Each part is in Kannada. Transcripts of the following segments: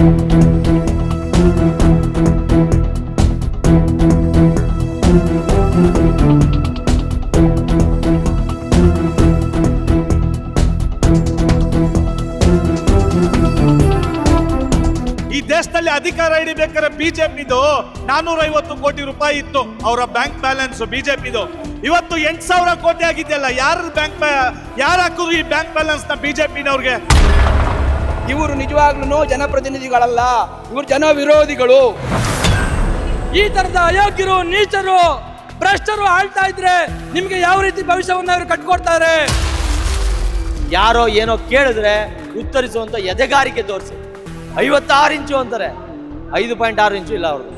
ಈ ದೇಶದಲ್ಲಿ ಅಧಿಕಾರ ಹಿಡಿಬೇಕಾದ್ರೆ ಬಿಜೆಪಿದು 450 ಕೋಟಿ ರೂಪಾಯಿ ಇತ್ತು ಅವರ ಬ್ಯಾಂಕ್ ಬ್ಯಾಲೆನ್ಸ್ ಬಿಜೆಪಿದು. ಇವತ್ತು 8,000 ಕೋಟಿ ಆಗಿದೆಯಲ್ಲ. ಯಾರು ಹಾಕಿದ್ರು ಈ ಬ್ಯಾಂಕ್ ಬ್ಯಾಲೆನ್ಸ್ ನ ಬಿಜೆಪಿನವ್ರಿಗೆ? ಇವರು ನಿಜವಾಗ್ಲೂ ಜನಪ್ರತಿನಿಧಿಗಳಲ್ಲ, ಇವರು ಜನ ವಿರೋಧಿಗಳು. ಈ ತರದ ಅಯೋಗ್ಯರು, ನೀಚರು, ಭ್ರಷ್ಟರು ಆಳ್ತಾ ಇದ್ರೆ ನಿಮ್ಗೆ ಯಾವ ರೀತಿ ಭವಿಷ್ಯವನ್ನ ಅವರು ಕಟ್ಕೊಡ್ತಾರೆ? ಯಾರೋ ಏನೋ ಕೇಳಿದ್ರೆ ಉತ್ತರಿಸುವಂತ ಎದೆಗಾರಿಕೆ ತೋರಿಸಿ. 56 ಇಂಚು ಅಂತಾರೆ, 5.6 ಇಂಚು ಇಲ್ಲ ಅವ್ರದ್ದು.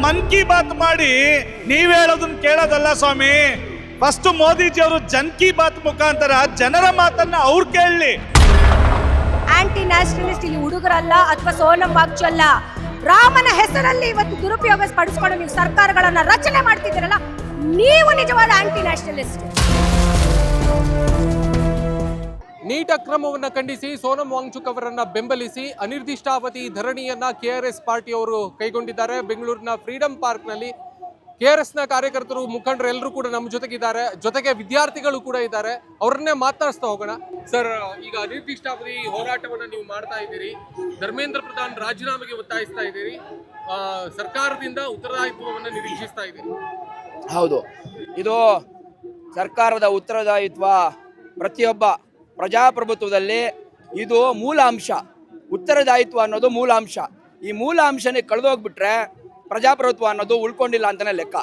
ಮನ್ ಕಿ ಬಾತ್ ಮಾಡಿ ನೀವ್ ಹೇಳೋದನ್ನ ಕೇಳೋದಲ್ಲ ಸ್ವಾಮಿ. ಫಸ್ಟ್ ಮೋದಿಜಿ ಅವರು ಜನ್ ಕಿ ಬಾತ್ ಮುಖಾಂತರ ಜನರ ಮಾತನ್ನ ಅವ್ರು ಕೇಳಲಿ. ಆಂಟಿ ನ್ಯಾಷನಲಿಸ್ಟ್ ಇಲ್ಲಿ ಹುಡುಗರಲ್ಲ ಅಥವಾ ಸೋನಂ ವಾಗ್ಚು ಅಲ್ಲ. ರಾಮನ ಹೆಸರಲ್ಲಿ ಇವತ್ತು ದುರುಪಯೋಗ ಪಡಿಸ್ಕೊಂಡು ನೀವು ಸರ್ಕಾರಗಳನ್ನ ರಚನೆ ಮಾಡ್ತಿದ್ದೀರಲ್ಲ, ನೀವು ನಿಜವಾದ ಆಂಟಿ ನ್ಯಾಷನಲಿಸ್ಟ್. ನೀಟ್ ಅಕ್ರಮವನ್ನು ಖಂಡಿಸಿ ಸೋನಂ ವಾಂಗ್ಚುಕ್ ಅವರನ್ನ ಬೆಂಬಲಿಸಿ ಅನಿರ್ದಿಷ್ಟಾವಧಿ ಧರಣಿಯನ್ನ ಕೆಆರ್ಎಸ್ ಪಾರ್ಟಿಯವರು ಕೈಗೊಂಡಿದ್ದಾರೆ. ಬೆಂಗಳೂರಿನ ಫ್ರೀಡಂ ಪಾರ್ಕ್ನಲ್ಲಿ ಕೆಆರ್ಎಸ್ನ ಕಾರ್ಯಕರ್ತರು, ಮುಖಂಡರು ಎಲ್ಲರೂ ಕೂಡ ನಮ್ಮ ಜೊತೆಗಿದ್ದಾರೆ. ಜೊತೆಗೆ ವಿದ್ಯಾರ್ಥಿಗಳು ಕೂಡ ಇದ್ದಾರೆ. ಅವರನ್ನೇ ಮಾತನಾಡಿಸ್ತಾ ಹೋಗೋಣ. ಸರ್, ಈಗ ಅನಿರ್ದಿಷ್ಟಾವಧಿ ಹೋರಾಟವನ್ನು ನೀವು ಮಾಡ್ತಾ ಇದ್ದೀರಿ, ಧರ್ಮೇಂದ್ರ ಪ್ರಧಾನ್ ರಾಜೀನಾಮೆಗೆ ಒತ್ತಾಯಿಸ್ತಾ ಇದ್ದೀರಿ, ಸರ್ಕಾರದಿಂದ ಉತ್ತರದಾಯಿತ್ವವನ್ನು ನಿರೀಕ್ಷಿಸ್ತಾ ಇದ್ದೀರಿ. ಹೌದು, ಇದು ಸರ್ಕಾರದ ಉತ್ತರದಾಯಿತ್ವ. ಪ್ರತಿಯೊಬ್ಬ ಪ್ರಜಾಪ್ರಭುತ್ವದಲ್ಲಿ ಇದು ಮೂಲ ಅಂಶ. ಉತ್ತರದಾಯಿತ್ವ ಅನ್ನೋದು ಮೂಲ ಅಂಶ. ಈ ಮೂಲ ಅಂಶನೇ ಕಳೆದೋಗ್ಬಿಟ್ರೆ ಪ್ರಜಾಪ್ರಭುತ್ವ ಅನ್ನೋದು ಉಳ್ಕೊಂಡಿಲ್ಲ ಅಂತಲೇ ಲೆಕ್ಕ.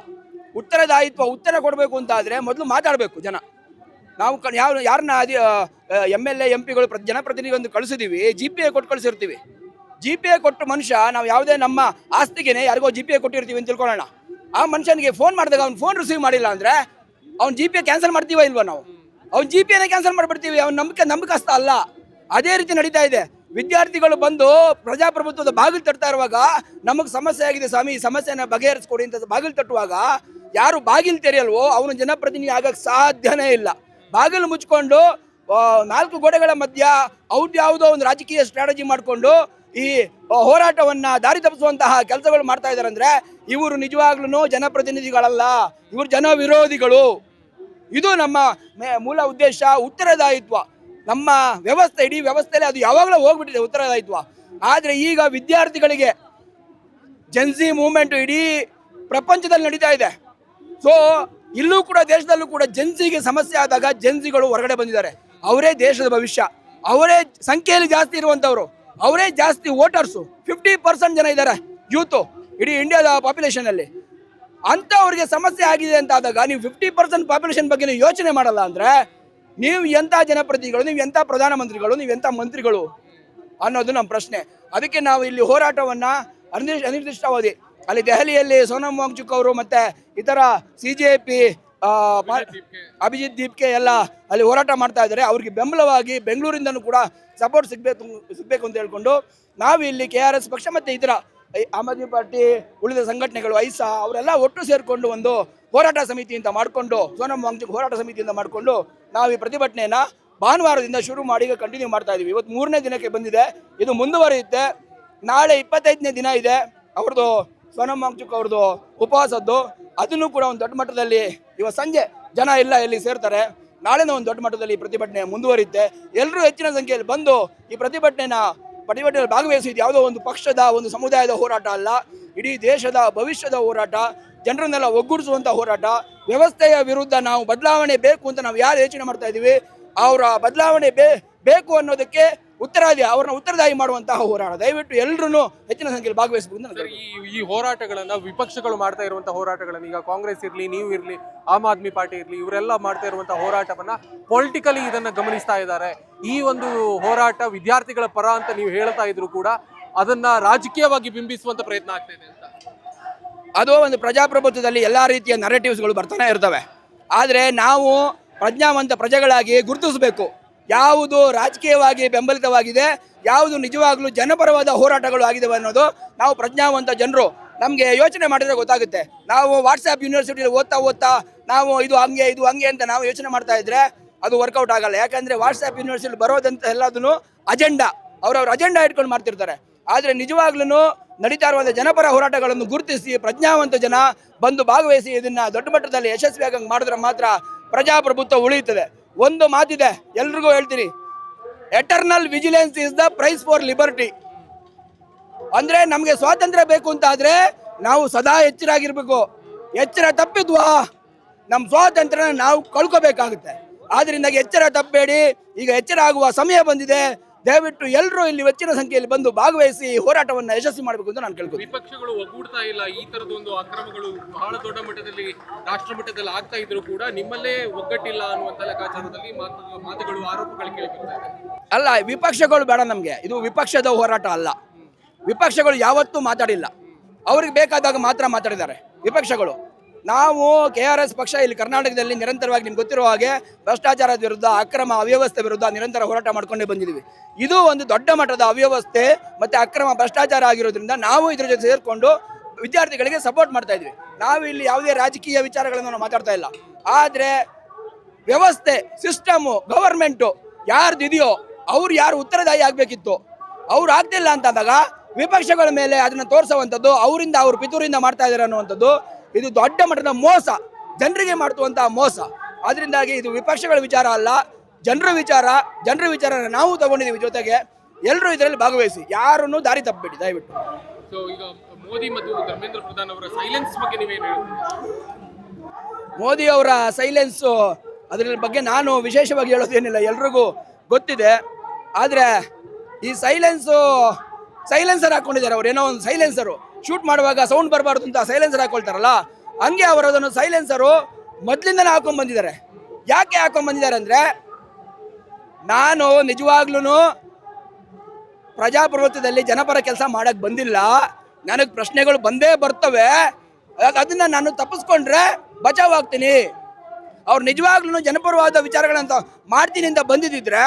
ಉತ್ತರದಾಯಿತ್ವ, ಉತ್ತರ ಕೊಡಬೇಕು ಅಂತಾದರೆ ಮೊದಲು ಮಾತಾಡಬೇಕು ಜನ. ನಾವು ಯಾರನ್ನ MLA MP ಗಳು ಜನಪ್ರತಿನಿಧಿಗಳನ್ನು ಕಳಿಸಿದ್ದೀವಿ, GPA ಕೊಟ್ಟು ಕಳಿಸಿರ್ತೀವಿ. GPA ಕೊಟ್ಟು ಮನುಷ್ಯ, ನಾವು ಯಾವುದೇ ನಮ್ಮ ಆಸ್ತಿಗೆ ಯಾರಿಗೋ GPA ಕೊಟ್ಟಿರ್ತೀವಿ ಅಂತ ತಿಳ್ಕೊಳ್ಳೋಣ. ಆ ಮನುಷ್ಯನಿಗೆ ಫೋನ್ ಮಾಡಿದಾಗ ಅವ್ನು ಫೋನ್ ರಿಸೀವ್ ಮಾಡಿಲ್ಲ ಅಂದರೆ ಅವ್ನು GPA ಕ್ಯಾನ್ಸಲ್ ಮಾಡ್ತೀವ ಇಲ್ವ? ನಾವು ಅವ್ನು GPAನೇ ಕ್ಯಾನ್ಸಲ್ ಮಾಡಿಬಿಡ್ತೀವಿ. ಅವ್ನು ನಂಬಿಕಸ್ತ ಅಲ್ಲ. ಅದೇ ರೀತಿ ನಡೀತಾ ಇದೆ. ವಿದ್ಯಾರ್ಥಿಗಳು ಬಂದು ಪ್ರಜಾಪ್ರಭುತ್ವದ ಬಾಗಿಲು ತಟ್ತಾ ಇರುವಾಗ ನಮಗೆ ಸಮಸ್ಯೆ ಆಗಿದೆ ಸ್ವಾಮಿ, ಈ ಸಮಸ್ಯೆನ ಬಗೆಹರಿಸ್ಕೊಡಿ ಅಂತ ಬಾಗಿಲು ತಟ್ಟುವಾಗ ಯಾರು ಬಾಗಿಲು ತೆರೆಯಲ್ವೋ ಅವನು ಜನಪ್ರತಿನಿಧಿ ಆಗಕ್ಕೆ ಸಾಧ್ಯನೇ ಇಲ್ಲ. ಬಾಗಿಲು ಮುಚ್ಕೊಂಡು 4 ಗೋಡೆಗಳ ಮಧ್ಯ ಯಾವುದೋ ಒಂದು ರಾಜಕೀಯ ಸ್ಟ್ರಾಟಜಿ ಮಾಡಿಕೊಂಡು ಈ ಹೋರಾಟವನ್ನ ದಾರಿ ತಪ್ಪಿಸುವಂತಹ ಕೆಲಸಗಳು ಮಾಡ್ತಾ ಇದ್ದಾರೆ ಅಂದ್ರೆ ಇವರು ನಿಜವಾಗ್ಲೂ ಜನಪ್ರತಿನಿಧಿಗಳಲ್ಲ, ಇವರು ಜನ ವಿರೋಧಿಗಳು. ಇದು ನಮ್ಮ ಮೂಲ ಉದ್ದೇಶ. ಉತ್ತರದಾಯಿತ್ವ ನಮ್ಮ ವ್ಯವಸ್ಥೆ, ಇಡೀ ವ್ಯವಸ್ಥೆಯಲ್ಲಿ ಅದು ಯಾವಾಗಲೂ ಹೋಗ್ಬಿಟ್ಟಿದೆ ಉತ್ತರದಾಯಿತ್ವ. ಆದರೆ ಈಗ ವಿದ್ಯಾರ್ಥಿಗಳಿಗೆ ಜೆನ್ಸಿ ಮೂವ್ಮೆಂಟ್ ಇಡೀ ಪ್ರಪಂಚದಲ್ಲಿ ನಡೀತಾ ಇದೆ. ಸೊ ಇಲ್ಲೂ ಕೂಡ ದೇಶದಲ್ಲೂ ಕೂಡ ಜೆನ್ಸಿಗೆ ಸಮಸ್ಯೆ ಆದಾಗ ಜೆನ್ಸಿಗಳು ಹೊರಗಡೆ ಬಂದಿದ್ದಾರೆ. ಅವರೇ ದೇಶದ ಭವಿಷ್ಯ, ಅವರೇ ಸಂಖ್ಯೆಯಲ್ಲಿ ಜಾಸ್ತಿ ಇರುವಂಥವ್ರು, ಅವರೇ ಜಾಸ್ತಿ ವೋಟರ್ಸು. 50% ಜನ ಇದ್ದಾರೆ ಯೂತು ಇಡೀ ಇಂಡಿಯಾದ ಪಾಪ್ಯುಲೇಷನಲ್ಲಿ. ಅಂಥವ್ರಿಗೆ ಸಮಸ್ಯೆ ಆಗಿದೆ ಅಂತ ಆದಾಗ ನೀವು 50% ಪಾಪ್ಯುಲೇಷನ್ ಬಗ್ಗೆ ನೀವು ಯೋಚನೆ ಮಾಡಲ್ಲ ಅಂದರೆ ನೀವು ಎಂಥ ಜನಪ್ರತಿನಿಧಿಗಳು, ನೀವು ಎಂಥ ಪ್ರಧಾನಮಂತ್ರಿಗಳು, ನೀವು ಎಂಥ ಮಂತ್ರಿಗಳು ಅನ್ನೋದು ನಮ್ಮ ಪ್ರಶ್ನೆ. ಅದಕ್ಕೆ ನಾವು ಇಲ್ಲಿ ಹೋರಾಟವನ್ನು ಅನಿರ್ದಿಷ್ಟಾವಧಿ ಅಲ್ಲಿ ದೆಹಲಿಯಲ್ಲಿ ಸೋನಂ ವಾಂಗ್ಚುಕ್ ಅವರು ಮತ್ತು ಇತರ CJP ಅಭಿಜಿತ್ ದೀಪ್ಕೆ ಎಲ್ಲ ಅಲ್ಲಿ ಹೋರಾಟ ಮಾಡ್ತಾ ಇದ್ದಾರೆ. ಅವ್ರಿಗೆ ಬೆಂಬಲವಾಗಿ ಬೆಂಗಳೂರಿಂದನೂ ಕೂಡ ಸಪೋರ್ಟ್ ಸಿಗಬೇಕು ಅಂತ ಹೇಳ್ಕೊಂಡು ನಾವು ಇಲ್ಲಿ KRS ಪಕ್ಷ ಮತ್ತು ಇತರ ಆಮ್ ಆದ್ಮಿ ಪಾರ್ಟಿ, ಉಳಿದ ಸಂಘಟನೆಗಳು, ಐಸಾ ಅವರೆಲ್ಲ ಒಟ್ಟು ಸೇರಿಕೊಂಡು ಒಂದು ಹೋರಾಟ ಸಮಿತಿ ಅಂತ ಮಾಡಿಕೊಂಡು, ಸೋನಂ ವಾಂಗ್ಚುಕ್ ಹೋರಾಟ ಸಮಿತಿಯಿಂದ ಮಾಡಿಕೊಂಡು ನಾವು ಈ ಪ್ರತಿಭಟನೆಯನ್ನು ಭಾನುವಾರದಿಂದ ಶುರು ಮಾಡಿ ಈಗ ಕಂಟಿನ್ಯೂ ಮಾಡ್ತಾ ಇದ್ದೀವಿ. ಇವತ್ತು 3ನೇ ದಿನಕ್ಕೆ ಬಂದಿದೆ. ಇದು ಮುಂದುವರಿಯುತ್ತೆ. ನಾಳೆ 25ನೇ ದಿನ ಇದೆ ಅವ್ರದ್ದು, ಸೋನಂ ವಾಂಗ್ಚುಕ್ ಅವ್ರದ್ದು ಉಪವಾಸದ್ದು. ಅದನ್ನು ಕೂಡ ಒಂದು ದೊಡ್ಡ ಮಟ್ಟದಲ್ಲಿ ಇವತ್ತು ಸಂಜೆ ಜನ ಎಲ್ಲ ಎಲ್ಲಿ ಸೇರ್ತಾರೆ. ನಾಳೆನೂ ಒಂದು ದೊಡ್ಡ ಮಟ್ಟದಲ್ಲಿ ಪ್ರತಿಭಟನೆ ಮುಂದುವರಿಯುತ್ತೆ. ಎಲ್ಲರೂ ಹೆಚ್ಚಿನ ಸಂಖ್ಯೆಯಲ್ಲಿ ಬಂದು ಈ ಪ್ರತಿಭಟನೆಯಲ್ಲಿ ಭಾಗವಹಿಸಿದ್ದು ಯಾವುದೋ ಒಂದು ಪಕ್ಷದ, ಒಂದು ಸಮುದಾಯದ ಹೋರಾಟ ಅಲ್ಲ, ಇಡೀ ದೇಶದ ಭವಿಷ್ಯದ ಹೋರಾಟ, ಜನರನ್ನೆಲ್ಲ ಒಗ್ಗೂಡಿಸುವಂಥ ಹೋರಾಟ. ವ್ಯವಸ್ಥೆಯ ವಿರುದ್ಧ ನಾವು ಬದಲಾವಣೆ ಬೇಕು ಅಂತ ನಾವು ಯಾರು ಯೋಚನೆ ಮಾಡ್ತಾ ಇದ್ದೀವಿ, ಅವರ ಬದಲಾವಣೆ ಬೇಕು ಅನ್ನೋದಕ್ಕೆ ಅವ್ರನ್ನ ಉತ್ತರದಾಯಿ ಮಾಡುವಂತಹ ಹೋರಾಟ. ದಯವಿಟ್ಟು ಎಲ್ಲರೂ ಹೆಚ್ಚಿನ ಸಂಖ್ಯೆಯಲ್ಲಿ ಭಾಗವಹಿಸಬೇಕು. ಈ ಹೋರಾಟಗಳನ್ನ ವಿಪಕ್ಷಗಳು ಮಾಡ್ತಾ ಇರುವಂತಹ ಹೋರಾಟಗಳನ್ನ, ಈಗ ಕಾಂಗ್ರೆಸ್ ಇರಲಿ, ನೀವು ಇರಲಿ, ಆಮ್ ಆದ್ಮಿ ಪಾರ್ಟಿ ಇರಲಿ, ಇವರೆಲ್ಲ ಮಾಡ್ತಾ ಇರುವಂತಹ ಹೋರಾಟವನ್ನ ಪೊಲಿಟಿಕಲಿ ಇದನ್ನ ಗಮನಿಸ್ತಾ ಇದ್ದಾರೆ. ಈ ಒಂದು ಹೋರಾಟ ವಿದ್ಯಾರ್ಥಿಗಳ ಪರ ಅಂತ ನೀವು ಹೇಳ್ತಾ ಇದ್ರು ಕೂಡ ಅದನ್ನ ರಾಜಕೀಯವಾಗಿ ಬಿಂಬಿಸುವಂತ ಪ್ರಯತ್ನ ಆಗ್ತಾ ಇದೆ ಅಂತ. ಅದು ಒಂದು ಪ್ರಜಾಪ್ರಭುತ್ವದಲ್ಲಿ ಎಲ್ಲ ರೀತಿಯ ನರೇಟಿವ್ಸ್ಗಳು ಬರ್ತಾನೆ ಇರ್ತವೆ. ಆದರೆ ನಾವು ಪ್ರಜ್ಞಾವಂತ ಪ್ರಜೆಗಳಾಗಿ ಗುರುತಿಸಬೇಕು ಯಾವುದು ರಾಜಕೀಯವಾಗಿ ಬೆಂಬಲಿತವಾಗಿದೆ, ಯಾವುದು ನಿಜವಾಗ್ಲೂ ಜನಪರವಾದ ಹೋರಾಟಗಳು ಆಗಿದ್ದಾವೆ ಅನ್ನೋದು ನಾವು ಪ್ರಜ್ಞಾವಂತ ಜನರು ನಮಗೆ ಯೋಚನೆ ಮಾಡಿದ್ರೆ ಗೊತ್ತಾಗುತ್ತೆ. ನಾವು ವಾಟ್ಸಪ್ ಯೂನಿವರ್ಸಿಟಿಯಲ್ಲಿ ಓದ್ತಾ ನಾವು ಇದು ಹಂಗೆ ಅಂತ ನಾವು ಯೋಚನೆ ಮಾಡ್ತಾ ಇದ್ರೆ ಅದು ವರ್ಕೌಟ್ ಆಗಲ್ಲ. ಯಾಕಂದರೆ ವಾಟ್ಸಪ್ ಯೂನಿವರ್ಸಿಟಿ ಬರೋದಂತ ಎಲ್ಲದನ್ನು ಅಜೆಂಡಾ, ಅವ್ರವ್ರ ಅಜೆಂಡಾ ಇಟ್ಕೊಂಡು ಮಾಡ್ತಿರ್ತಾರೆ. ಆದರೆ ನಿಜವಾಗ್ಲೂ ನಡೀತಾ ಇರುವಂಥ ಜನಪರ ಹೋರಾಟಗಳನ್ನು ಗುರುತಿಸಿ ಪ್ರಜ್ಞಾವಂತ ಜನ ಬಂದು ಭಾಗವಹಿಸಿ ಇದನ್ನ ದೊಡ್ಡ ಮಟ್ಟದಲ್ಲಿ ಯಶಸ್ವಿಯಾಗಿ ಮಾಡಿದ್ರೆ ಮಾತ್ರ ಪ್ರಜಾಪ್ರಭುತ್ವ ಉಳಿಯುತ್ತದೆ. ಒಂದು ಮಾತಿದೆ, ಎಲ್ರಿಗೂ ಹೇಳ್ತೀನಿ, eternal vigilance is the price for liberty. ಅಂದ್ರೆ ನಮಗೆ ಸ್ವಾತಂತ್ರ್ಯ ಬೇಕು ಅಂತ ಆದ್ರೆ ನಾವು ಸದಾ ಎಚ್ಚರಾಗಿರ್ಬೇಕು. ಎಚ್ಚರ ತಪ್ಪಿದ್ವಾ ನಮ್ಮ ಸ್ವಾತಂತ್ರ್ಯ ನಾವು ಕಳ್ಕೋಬೇಕಾಗುತ್ತೆ. ಆದ್ರಿಂದ ಎಚ್ಚರ ತಪ್ಪಬೇಡಿ. ಈಗ ಎಚ್ಚರ ಆಗುವ ಸಮಯ ಬಂದಿದೆ. ದಯವಿಟ್ಟು ಎಲ್ಲರೂ ಇಲ್ಲಿ ಹೆಚ್ಚಿನ ಸಂಖ್ಯೆಯಲ್ಲಿ ಬಂದು ಭಾಗವಹಿಸಿ ಹೋರಾಟವನ್ನು ಯಶಸ್ವಿ ಮಾಡಬೇಕು ಅಂತ ನಾನು ಕೇಳ್ತೀನಿ. ವಿಪಕ್ಷಗಳು ಒಗ್ಗೂಡ್ತಾ ಇಲ್ಲ. ಈ ತರದೊಂದು ಅಕ್ರಮಗಳು ಬಹಳ ದೊಡ್ಡ ಮಟ್ಟದಲ್ಲಿ ರಾಷ್ಟ್ರ ಮಟ್ಟದಲ್ಲಿ ಆಗ್ತಾ ಇದ್ರು ಕೂಡ ನಿಮ್ಮಲ್ಲೇ ಒಗ್ಗಟ್ಟಿಲ್ಲ ಅನ್ನುವಂತ ಲೆಕ್ಕಾಚಾರದಲ್ಲಿ ಮಾತುಗಳು ಆರೋಪಗಳು ಕೇಳಿಬರ್ತಾ ಇದೆ. ಅಲ್ಲ, ವಿಪಕ್ಷಗಳು ಬೇಡ ನಮಗೆ. ಇದು ವಿಪಕ್ಷದ ಹೋರಾಟ ಅಲ್ಲ. ವಿಪಕ್ಷಗಳು ಯಾವತ್ತೂ ಮಾತಾಡಿಲ್ಲ. ಅವ್ರಿಗೆ ಬೇಕಾದಾಗ ಮಾತ್ರ ಮಾತಾಡಿದ್ದಾರೆ ವಿಪಕ್ಷಗಳು. ನಾವು KRS ಪಕ್ಷ ಇಲ್ಲಿ ಕರ್ನಾಟಕದಲ್ಲಿ ನಿರಂತರವಾಗಿ ನಿಮ್ಗೆ ಗೊತ್ತಿರುವ ಹಾಗೆ ಭ್ರಷ್ಟಾಚಾರದ ವಿರುದ್ಧ, ಅಕ್ರಮ ಅವ್ಯವಸ್ಥೆ ವಿರುದ್ಧ ನಿರಂತರ ಹೋರಾಟ ಮಾಡ್ಕೊಂಡೇ ಬಂದಿದ್ದೀವಿ. ಇದು ಒಂದು ದೊಡ್ಡ ಮಟ್ಟದ ಅವ್ಯವಸ್ಥೆ ಮತ್ತು ಅಕ್ರಮ ಭ್ರಷ್ಟಾಚಾರ ಆಗಿರೋದ್ರಿಂದ ನಾವು ಇದ್ರ ಜೊತೆ ಸೇರಿಕೊಂಡು ವಿದ್ಯಾರ್ಥಿಗಳಿಗೆ ಸಪೋರ್ಟ್ ಮಾಡ್ತಾ ಇದ್ವಿ. ನಾವು ಇಲ್ಲಿ ಯಾವುದೇ ರಾಜಕೀಯ ವಿಚಾರಗಳನ್ನು ನಾವು ಮಾತಾಡ್ತಾ ಇಲ್ಲ. ಆದರೆ ವ್ಯವಸ್ಥೆ, ಸಿಸ್ಟಮು, ಗವರ್ಮೆಂಟು ಯಾರ್ದಿದೆಯೋ ಅವ್ರು ಯಾರು ಉತ್ತರದಾಯಿ ಆಗಬೇಕಿತ್ತು, ಅವ್ರು ಆಗ್ತಿಲ್ಲ ಅಂತಂದಾಗ ವಿಪಕ್ಷಗಳ ಮೇಲೆ ಅದನ್ನು ತೋರಿಸುವಂಥದ್ದು, ಅವರಿಂದ ಅವರು ಪಿತೂರಿಂದ ಮಾಡ್ತಾ ಇದ್ದಾರೆ ಅನ್ನುವಂಥದ್ದು ಇದು ದೊಡ್ಡ ಮಟ್ಟದ ಮೋಸ, ಜನರಿಗೆ ಮಾಡುವಂತಹ ಮೋಸ. ಅದರಿಂದಾಗಿ ಇದು ವಿಪಕ್ಷಗಳ ವಿಚಾರ ಅಲ್ಲ, ಜನರ ವಿಚಾರ ನಾವು ತಗೊಂಡಿದ್ದೀವಿ. ಜೊತೆಗೆ ಎಲ್ಲರೂ ಇದರಲ್ಲಿ ಭಾಗವಹಿಸಿ, ಯಾರನ್ನು ದಾರಿ ತಪ್ಪಬೇಡಿ ದಯವಿಟ್ಟು. ಸೊ ಈಗ ಮೋದಿ ಮತ್ತು ಧರ್ಮೇಂದ್ರ ಪ್ರಧಾನ್ ಅವರ ಸೈಲೆನ್ಸ್ ಬಗ್ಗೆ ನೀವೇನು ಹೇಳ್ತೀರಾ? ಮೋದಿ ಅವರ ಸೈಲೆನ್ಸು ಅದರ ಬಗ್ಗೆ ನಾನು ವಿಶೇಷವಾಗಿ ಹೇಳೋದೇನಿಲ್ಲ, ಎಲ್ರಿಗೂ ಗೊತ್ತಿದೆ. ಆದರೆ ಈ ಸೈಲೆನ್ಸರ್ ಹಾಕೊಂಡಿದ್ದಾರೆ. ಅವ್ರು ಏನೋ ಒಂದು ಸೈಲೆನ್ಸರು ಶೂಟ್ ಮಾಡುವಾಗ ಸೌಂಡ್ ಬರಬಾರ್ದು ಅಂತ ಸೈಲೆನ್ಸರ್ ಹಾಕೊಳ್ತಾರಲ್ಲ, ಹಂಗೆ ಅವರು ಅದನ್ನು ಸೈಲೆನ್ಸರು ಮೊದಲಿಂದನೇ ಹಾಕೊಂಡ್ಬಂದಿದ್ದಾರೆ. ಯಾಕೆ ಹಾಕೊಂಡ್ಬಂದಿದ್ದಾರೆ ಅಂದರೆ, ನಾನು ನಿಜವಾಗ್ಲೂ ಪ್ರಜಾಪ್ರಭುತ್ವದಲ್ಲಿ ಜನಪರ ಕೆಲಸ ಮಾಡಕ್ಕೆ ಬಂದಿಲ್ಲ, ನನಗೆ ಪ್ರಶ್ನೆಗಳು ಬಂದೇ ಬರ್ತವೆ, ಅದನ್ನು ನಾನು ತಪ್ಪಿಸ್ಕೊಂಡ್ರೆ ಬಚಾವ್ ಆಗ್ತೀನಿ. ಅವ್ರು ನಿಜವಾಗ್ಲೂ ಜನಪರವಾದ ವಿಚಾರಗಳಂತ ಮಾಡ್ತೀನಿ ಅಂತ ಬಂದಿದ್ದಿದ್ರೆ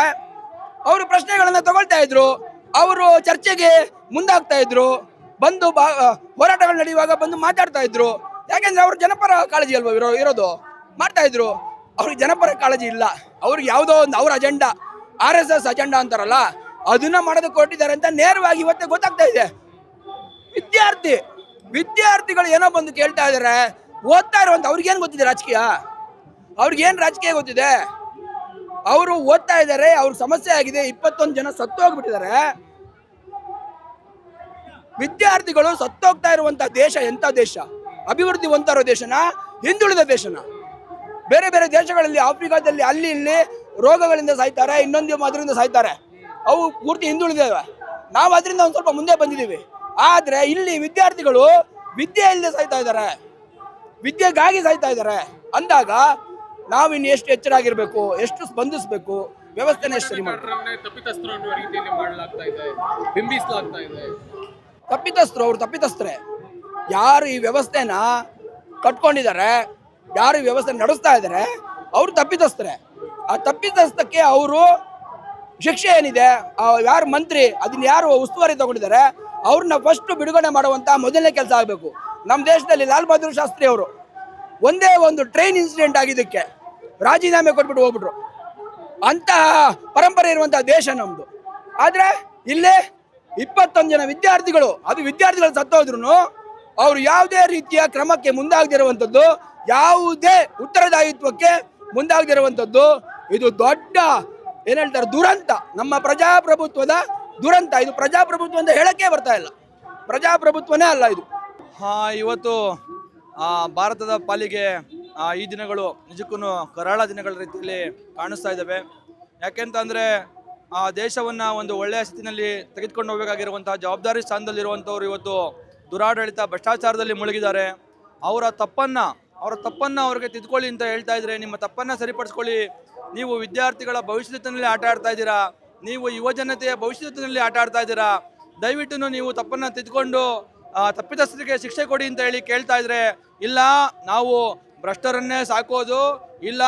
ಅವರು ಪ್ರಶ್ನೆಗಳನ್ನು ತಗೊಳ್ತಾ ಇದ್ರು, ಅವರು ಚರ್ಚೆಗೆ ಮುಂದಾಗ್ತಾ ಇದ್ರು, ಬಂದು ಹೋರಾಟಗಳು ನಡೆಯುವಾಗ ಬಂದು ಮಾತಾಡ್ತಾ ಇದ್ರು. ಯಾಕೆಂದ್ರೆ ಅವ್ರು ಜನಪರ ಕಾಳಜಿ ಅಲ್ವಾ ಇರೋದು, ಮಾಡ್ತಾ ಇದ್ರು. ಅವ್ರಿಗೆ ಜನಪರ ಕಾಳಜಿ ಇಲ್ಲ. ಅವ್ರಿಗೆ ಯಾವುದೋ ಒಂದು ಅವ್ರ ಅಜೆಂಡಾ, RSS ಅಜೆಂಡಾ ಅಂತಾರಲ್ಲ, ಅದನ್ನ ಮಾಡೋದಕ್ಕೆ ಕೊಟ್ಟಿದ್ದಾರೆ ಅಂತ ನೇರವಾಗಿ ಇವತ್ತೇ ಗೊತ್ತಾಗ್ತಾ ಇದೆ. ವಿದ್ಯಾರ್ಥಿಗಳು ಏನೋ ಬಂದು ಕೇಳ್ತಾ ಇದಾರೆ, ಓದ್ತಾ ಇರುವಂತ ಅವ್ರಿಗೇನು ಗೊತ್ತಿದೆ ರಾಜಕೀಯ? ಅವ್ರಿಗೇನು ರಾಜಕೀಯ ಗೊತ್ತಿದೆ? ಅವರು ಓದ್ತಾ ಇದ್ದಾರೆ, ಅವ್ರ ಸಮಸ್ಯೆ ಆಗಿದೆ, 21 ಜನ ಸತ್ತೋಗ್ಬಿಟ್ಟಿದ್ದಾರೆ. ವಿದ್ಯಾರ್ಥಿಗಳು ಸತ್ತೋಗ್ತಾ ಇರುವಂತ ದೇಶ ಎಂತ ದೇಶ? ಅಭಿವೃದ್ಧಿ ಹೊಂದಿರೋ ದೇಶನ, ಹಿಂದುಳಿದ ದೇಶನ? ಬೇರೆ ಬೇರೆ ದೇಶಗಳಲ್ಲಿ, ಆಫ್ರಿಕಾದಲ್ಲಿ ಅಲ್ಲಿ ಇಲ್ಲಿ ರೋಗಗಳಿಂದ ಸಾಯ್ತಾರೆ, ಇನ್ನೊಂದು ಅದರಿಂದ ಸಾಯ್ತಾರೆ. ಅವು ಪೂರ್ತಿ ಹಿಂದುಳಿದಿವೆ. ನಾವು ಅದರಿಂದ ಒಂದು ಸ್ವಲ್ಪ ಮುಂದೆ ಬಂದಿದ್ದೀವಿ. ಆದರೆ ಇಲ್ಲಿ ವಿದ್ಯಾರ್ಥಿಗಳು ವಿದ್ಯೆ ಇಲ್ಲದೆ ಸಾಯ್ತಾ ಇದ್ದಾರೆ, ವಿದ್ಯೆಗಾಗಿ ಸಾಯ್ತಾ ಇದ್ದಾರೆ ಅಂದಾಗ ನಾವು ಇನ್ನು ಎಷ್ಟು ಎಚ್ಚರಾಗಿರ್ಬೇಕು, ಎಷ್ಟು ಸ್ಪಂದಿಸಬೇಕು, ವ್ಯವಸ್ಥೆನ ಎಷ್ಟು ಸರಿ ಮಾಡಬೇಕು. ತಪ್ಪಿತಸ್ಥರು ಅನ್ನುವ ರೀತಿಯಲ್ಲಿ ಮಾಡಲಾಗ್ತಾ ಇದೆ, ಬಿಂಬಿಸಲಾಗ್ತಾ ಇದೆ. ಅವ್ರು ತಪ್ಪಿತಸ್ಥರೇ. ಯಾರು ಈ ವ್ಯವಸ್ಥೆನ ಕಟ್ಕೊಂಡಿದ್ದಾರೆ, ಯಾರು ಈ ವ್ಯವಸ್ಥೆ ನಡೆಸ್ತಾ ಇದ್ದಾರೆ, ಅವರು ತಪ್ಪಿತಸ್ಥರೇ. ಆ ತಪ್ಪಿತಸ್ಥಕ್ಕೆ ಅವರು ಶಿಕ್ಷೆ ಏನಿದೆ, ಯಾರು ಮಂತ್ರಿ, ಅದನ್ನ ಯಾರು ಉಸ್ತುವಾರಿ ತಗೊಂಡಿದ್ದಾರೆ ಅವ್ರನ್ನ ಫಸ್ಟ್ ಬಿಡುಗಡೆ ಮಾಡುವಂತ ಮೊದಲನೇ ಕೆಲಸ ಆಗಬೇಕು. ನಮ್ಮ ದೇಶದಲ್ಲಿ ಲಾಲ್ ಬಹದ್ದೂರ್ ಶಾಸ್ತ್ರಿ ಅವರು ಒಂದೇ ಒಂದು ಟ್ರೈನ್ ಇನ್ಸಿಡೆಂಟ್ ಆಗಿದ್ದಕ್ಕೆ ರಾಜೀನಾಮೆ ಕೊಟ್ಬಿಟ್ಟು ಹೋಗ್ಬಿಟ್ರು. ಅಂತಹ ಪರಂಪರೆ ಇರುವಂತಹ ದೇಶ ನಮ್ದು. ಆದ್ರೆ ಇಲ್ಲೇ 21 ಜನ ವಿದ್ಯಾರ್ಥಿಗಳು ಸತ್ತೋದ್ರು ಅವರು ಯಾವುದೇ ರೀತಿಯ ಕ್ರಮಕ್ಕೆ ಮುಂದಾಗದಿರುವಂಥದ್ದು, ಯಾವುದೇ ಉತ್ತರದಾಯಿತ್ವಕ್ಕೆ ಮುಂದಾಗದಿರುವಂಥದ್ದು, ಇದು ದೊಡ್ಡ ಏನ್ ಹೇಳ್ತಾರೆ ದುರಂತ, ನಮ್ಮ ಪ್ರಜಾಪ್ರಭುತ್ವದ ದುರಂತ. ಇದು ಪ್ರಜಾಪ್ರಭುತ್ವ ಅಂತ ಹೇಳಕ್ಕೆ ಬರ್ತಾ ಇಲ್ಲ, ಪ್ರಜಾಪ್ರಭುತ್ವನೇ ಅಲ್ಲ ಇದು. ಇವತ್ತು ಭಾರತದ ಪಾಲಿಗೆ ಈ ದಿನಗಳು ನಿಜಕ್ಕೂ ಕರಾಳ ದಿನಗಳ ರೀತಿಯಲ್ಲಿ ಕಾಣಿಸ್ತಾ ಇದ್ದಾವೆ. ಯಾಕೆಂತಂದರೆ ಆ ದೇಶವನ್ನು ಒಂದು ಒಳ್ಳೆಯ ಸ್ಥಿತಿನಲ್ಲಿ ತೆಗೆದುಕೊಂಡು ಹೋಗಬೇಕಾಗಿರುವಂತಹ ಜವಾಬ್ದಾರಿ ಸ್ಥಾನದಲ್ಲಿರುವಂಥವ್ರು ಇವತ್ತು ದುರಾಡಳಿತ ಭ್ರಷ್ಟಾಚಾರದಲ್ಲಿ ಮುಳುಗಿದ್ದಾರೆ. ಅವರ ತಪ್ಪನ್ನು ಅವ್ರಿಗೆ ತಿದ್ಕೊಳ್ಳಿ ಅಂತ ಹೇಳ್ತಾ ಇದ್ರೆ, ನಿಮ್ಮ ತಪ್ಪನ್ನು ಸರಿಪಡಿಸ್ಕೊಳ್ಳಿ. ನೀವು ವಿದ್ಯಾರ್ಥಿಗಳ ಭವಿಷ್ಯದಲ್ಲಿ ಆಟ ಆಡ್ತಾ ಇದ್ದೀರಾ, ನೀವು ಯುವಜನತೆಯ ಭವಿಷ್ಯದಲ್ಲಿ ಆಟ ಆಡ್ತಾ ಇದ್ದೀರಾ. ದಯವಿಟ್ಟು ನೀವು ತಪ್ಪನ್ನು ತಿದ್ಕೊಂಡು ತಪ್ಪಿತಸ್ಥರಿಗೆ ಶಿಕ್ಷೆ ಕೊಡಿ ಅಂತ ಹೇಳಿ ಕೇಳ್ತಾ ಇದ್ರೆ, ಇಲ್ಲ ನಾವು ಭ್ರಷ್ಟರನ್ನೇ ಸಾಕೋದು, ಇಲ್ಲ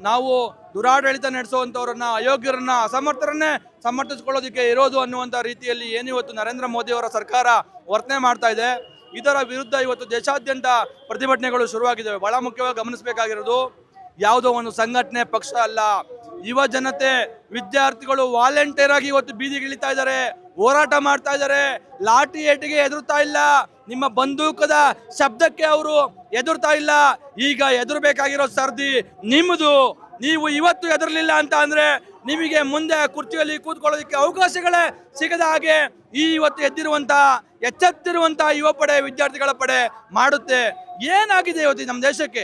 ನಾವು ದುರಾಡಳಿತ ನಡೆಸುವಂಥವ್ರನ್ನ, ಅಯೋಗ್ಯರನ್ನ, ಅಸಮರ್ಥರನ್ನೇ ಸಮರ್ಥಿಸ್ಕೊಳ್ಳೋದಕ್ಕೆ ಇರೋದು ಅನ್ನುವಂಥ ರೀತಿಯಲ್ಲಿ ಏನಿವತ್ತು ನರೇಂದ್ರ ಮೋದಿ ಅವರ ಸರ್ಕಾರ ವರ್ತನೆ ಮಾಡ್ತಾ ಇದೆ. ಇದರ ವಿರುದ್ಧ ಇವತ್ತು ದೇಶಾದ್ಯಂತ ಪ್ರತಿಭಟನೆಗಳು ಶುರುವಾಗಿದ್ದಾವೆ. ಬಹಳ ಮುಖ್ಯವಾಗಿ ಗಮನಿಸಬೇಕಾಗಿರೋದು, ಯಾವುದೋ ಒಂದು ಸಂಘಟನೆ, ಪಕ್ಷ ಅಲ್ಲ, ಯುವ ಜನತೆ, ವಿದ್ಯಾರ್ಥಿಗಳು ವಾಲಂಟಿಯರ್ ಆಗಿ ಇವತ್ತು ಬೀದಿಗಿಳಿತಾ ಇದ್ದಾರೆ. ಹೋರಾಟ ಮಾಡ್ತಾ ಇದ್ದಾರೆ. ಲಾಠಿ ಏಟಿಗೆ ಎದುರ್ತಾ ಇಲ್ಲ, ನಿಮ್ಮ ಬಂದೂಕದ ಶಬ್ದಕ್ಕೆ ಅವರು ಎದುರ್ತಾ ಇಲ್ಲ. ಈಗ ಎದುರಬೇಕಾಗಿರೋ ಸರ್ದಿ ನಿಮ್ಮದು. ನೀವು ಇವತ್ತು ಎದುರಲಿಲ್ಲ ಅಂತ ಅಂದ್ರೆ ನಿಮಗೆ ಮುಂದೆ ಕುರ್ಚಿಯಲ್ಲಿ ಕೂತ್ಕೊಳ್ಳೋದಕ್ಕೆ ಅವಕಾಶಗಳೇ ಸಿಗದ ಹಾಗೆ ಈ ಇವತ್ತು ಎಚ್ಚೆತ್ತಿರುವಂತ ಯುವ ಪಡೆ, ವಿದ್ಯಾರ್ಥಿಗಳ ಪಡೆ ಮಾಡುತ್ತೆ. ಏನಾಗಿದೆ ಇವತ್ತು ನಮ್ಮ ದೇಶಕ್ಕೆ?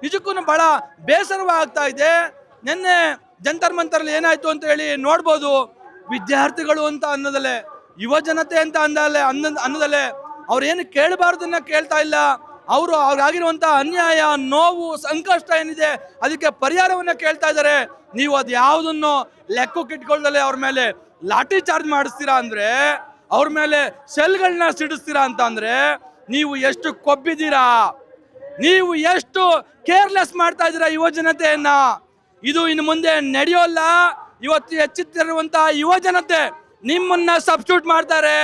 ನಿಜಕ್ಕೂ ಬಹಳ ಬೇಸರವಾಗ್ತಾ ಇದೆ. ನಿನ್ನೆ ಜಂತರ್ ಮಂತರಲ್ಲಿ ಏನಾಯ್ತು ಅಂತ ಹೇಳಿ ನೋಡ್ಬೋದು. ವಿದ್ಯಾರ್ಥಿಗಳು ಅಂತ ಅನ್ನೋದಲ್ಲೇ, ಯುವ ಜನತೆ ಅಂತ ಅನ್ನೋದಲ್ಲೇ ಅವ್ರೇನು ಕೇಳಬಾರ್ದನ್ನ ಕೇಳ್ತಾ ಇಲ್ಲ. ಅವ್ರಿಗಾಗಿರುವಂತ ಅನ್ಯಾಯ, ನೋವು, ಸಂಕಷ್ಟ ಏನಿದೆ ಅದಕ್ಕೆ ಪರಿಹಾರವನ್ನ ಕೇಳ್ತಾ ಇದ್ದಾರೆ. ನೀವು ಅದು ಯಾವುದನ್ನು ಲೆಕ್ಕಕ್ಕೆ ಇಟ್ಕೊಳ್ದಲ್ಲೇ ಅವ್ರ ಮೇಲೆ ಲಾಠಿ ಚಾರ್ಜ್ ಮಾಡಿಸ್ತೀರಾ ಅಂದ್ರೆ, ಅವ್ರ ಮೇಲೆ ಸೆಲ್ಗಳನ್ನ ಸಿಡಿಸ್ತೀರಾ ಅಂತ ಅಂದ್ರೆ ನೀವು ಎಷ್ಟು ಕೊಬ್ಬಿದ್ದೀರಾ, ನೀವು ಎಷ್ಟು ಕೇರ್ಲೆಸ್ ಮಾಡ್ತಾ ಇದ್ದೀರಾ ಯುವ ಜನತೆಯನ್ನ. ಇದು ಇನ್ನು ಮುಂದೆ ನಡೆಯೋಲ್ಲ. ಇವತ್ತು ಎಚ್ಚೆತ್ತಿರುವಂತ ಯುವ ಜನತೆ ನಿಮ್ಮನ್ನ ಸಬ್ಸ್ಟಿಟ್ಯೂಟ್ ಮಾಡ್ತಾರೆ.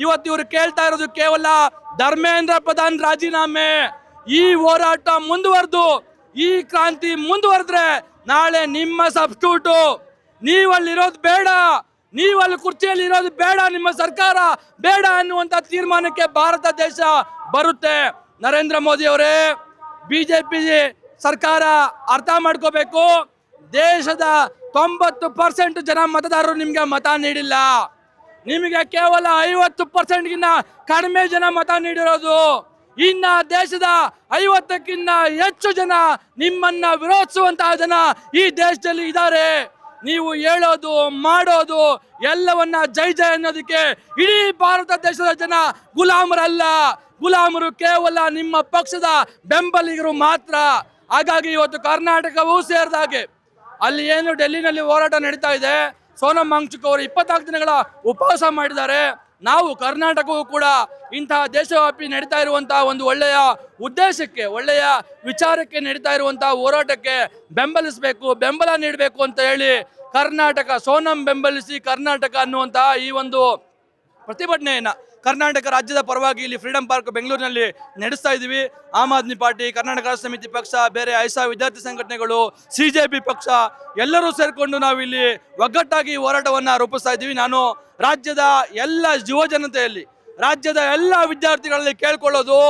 ಇವತ್ತು ಇವರು ಕೇಳ್ತಾ ಇರೋದು ಕೇವಲ ಧರ್ಮೇಂದ್ರ ಪ್ರಧಾನ್ ರಾಜೀನಾಮೆ. ಈ ಹೋರಾಟ ಮುಂದುವರೆದು, ಈ ಕ್ರಾಂತಿ ಮುಂದುವರೆದ್ರೆ ನಾಳೆ ನಿಮ್ಮ ಸಬ್ಸ್ಟಿಟ್ಯೂಟ್, ನೀವಲ್ಲಿರೋದು ಬೇಡ, ನೀವಲ್ಲಿ ಕುರ್ಚಿಯಲ್ಲಿ ಇರೋದು ಬೇಡ, ನಿಮ್ಮ ಸರ್ಕಾರ ಬೇಡ ಅನ್ನುವಂತ ತೀರ್ಮಾನಕ್ಕೆ ಭಾರತ ದೇಶ ಬರುತ್ತೆ. ನರೇಂದ್ರ ಮೋದಿ ಅವರೇ, ಬಿಜೆಪಿ ಸರ್ಕಾರ ಅರ್ಥ ಮಾಡ್ಕೋಬೇಕು. ದೇಶದ 90% ಜನ ಮತದಾರರು ನಿಮ್ಗೆ ಮತ ನೀಡಿಲ್ಲ. ನಿಮಗೆ ಕೇವಲ 50%ಗಿನ್ನ ಕಡಿಮೆ ಜನ ಮತ ನೀಡಿರೋದು. ಇನ್ನ ದೇಶದ 50ಕ್ಕಿಂತ ಹೆಚ್ಚು ಜನ ನಿಮ್ಮನ್ನ ವಿರೋಧಿಸುವಂತಹ ಜನ ಈ ದೇಶದಲ್ಲಿ ಇದ್ದಾರೆ. ನೀವು ಹೇಳೋದು ಮಾಡೋದು ಎಲ್ಲವನ್ನ ಜೈ ಜೈ ಅನ್ನೋದಕ್ಕೆ ಇಡೀ ಭಾರತ ದೇಶದ ಜನ ಗುಲಾಮರಲ್ಲ. ಗುಲಾಮರು ಕೇವಲ ನಿಮ್ಮ ಪಕ್ಷದ ಬೆಂಬಲಿಗರು ಮಾತ್ರ. ಹಾಗಾಗಿ ಇವತ್ತು ಕರ್ನಾಟಕವೂ ಸೇರಿದಾಗೆ ಅಲ್ಲಿ ಏನು ಡೆಲ್ಲಿನಲ್ಲಿ ಹೋರಾಟ ನಡೀತಾ ಇದೆ, ಸೋನಮ್ ವಾಂಗ್ಚುಕ್ ಅವರು 24 ದಿನಗಳ ಉಪವಾಸ ಮಾಡಿದ್ದಾರೆ. ನಾವು ಕರ್ನಾಟಕವೂ ಕೂಡ ಇಂತಹ ದೇಶವ್ಯಾಪಿ ನಡೀತಾ ಇರುವಂತಹ ಒಂದು ಒಳ್ಳೆಯ ಉದ್ದೇಶಕ್ಕೆ, ಒಳ್ಳೆಯ ವಿಚಾರಕ್ಕೆ ನಡೀತಾ ಇರುವಂತಹ ಹೋರಾಟಕ್ಕೆ ಬೆಂಬಲಿಸಬೇಕು, ಬೆಂಬಲ ನೀಡಬೇಕು ಅಂತ ಹೇಳಿ ಕರ್ನಾಟಕ, ಸೋನಮ್ ಬೆಂಬಲಿಸಿ ಕರ್ನಾಟಕ ಅನ್ನುವಂತಹ ಈ ಒಂದು ಪ್ರತಿಭಟನೆಯನ್ನ ಕರ್ನಾಟಕ ರಾಜ್ಯದ ಪರವಾಗಿ ಇಲ್ಲಿ ಫ್ರೀಡಂ ಪಾರ್ಕ್ ಬೆಂಗಳೂರಿನಲ್ಲಿ ನಡೆಸ್ತಾ ಇದ್ದೀವಿ. ಆಮ್ ಆದ್ಮಿ ಪಾರ್ಟಿ, ಕರ್ನಾಟಕ ರಾಷ್ಟ್ರ ಸಮಿತಿ ಪಕ್ಷ, ಬೇರೆ ಐಸಾ ವಿದ್ಯಾರ್ಥಿ ಸಂಘಟನೆಗಳು, CJP ಪಕ್ಷ ಎಲ್ಲರೂ ಸೇರಿಕೊಂಡು ನಾವು ಇಲ್ಲಿ ಒಗ್ಗಟ್ಟಾಗಿ ಹೋರಾಟವನ್ನು ರೂಪಿಸ್ತಾ ಇದ್ದೀವಿ. ನಾನು ರಾಜ್ಯದ ಎಲ್ಲ ಯುವ ಜನತೆಯಲ್ಲಿ, ರಾಜ್ಯದ ಎಲ್ಲ ವಿದ್ಯಾರ್ಥಿಗಳಲ್ಲಿ ಕೇಳ್ಕೊಳ್ಳೋದು,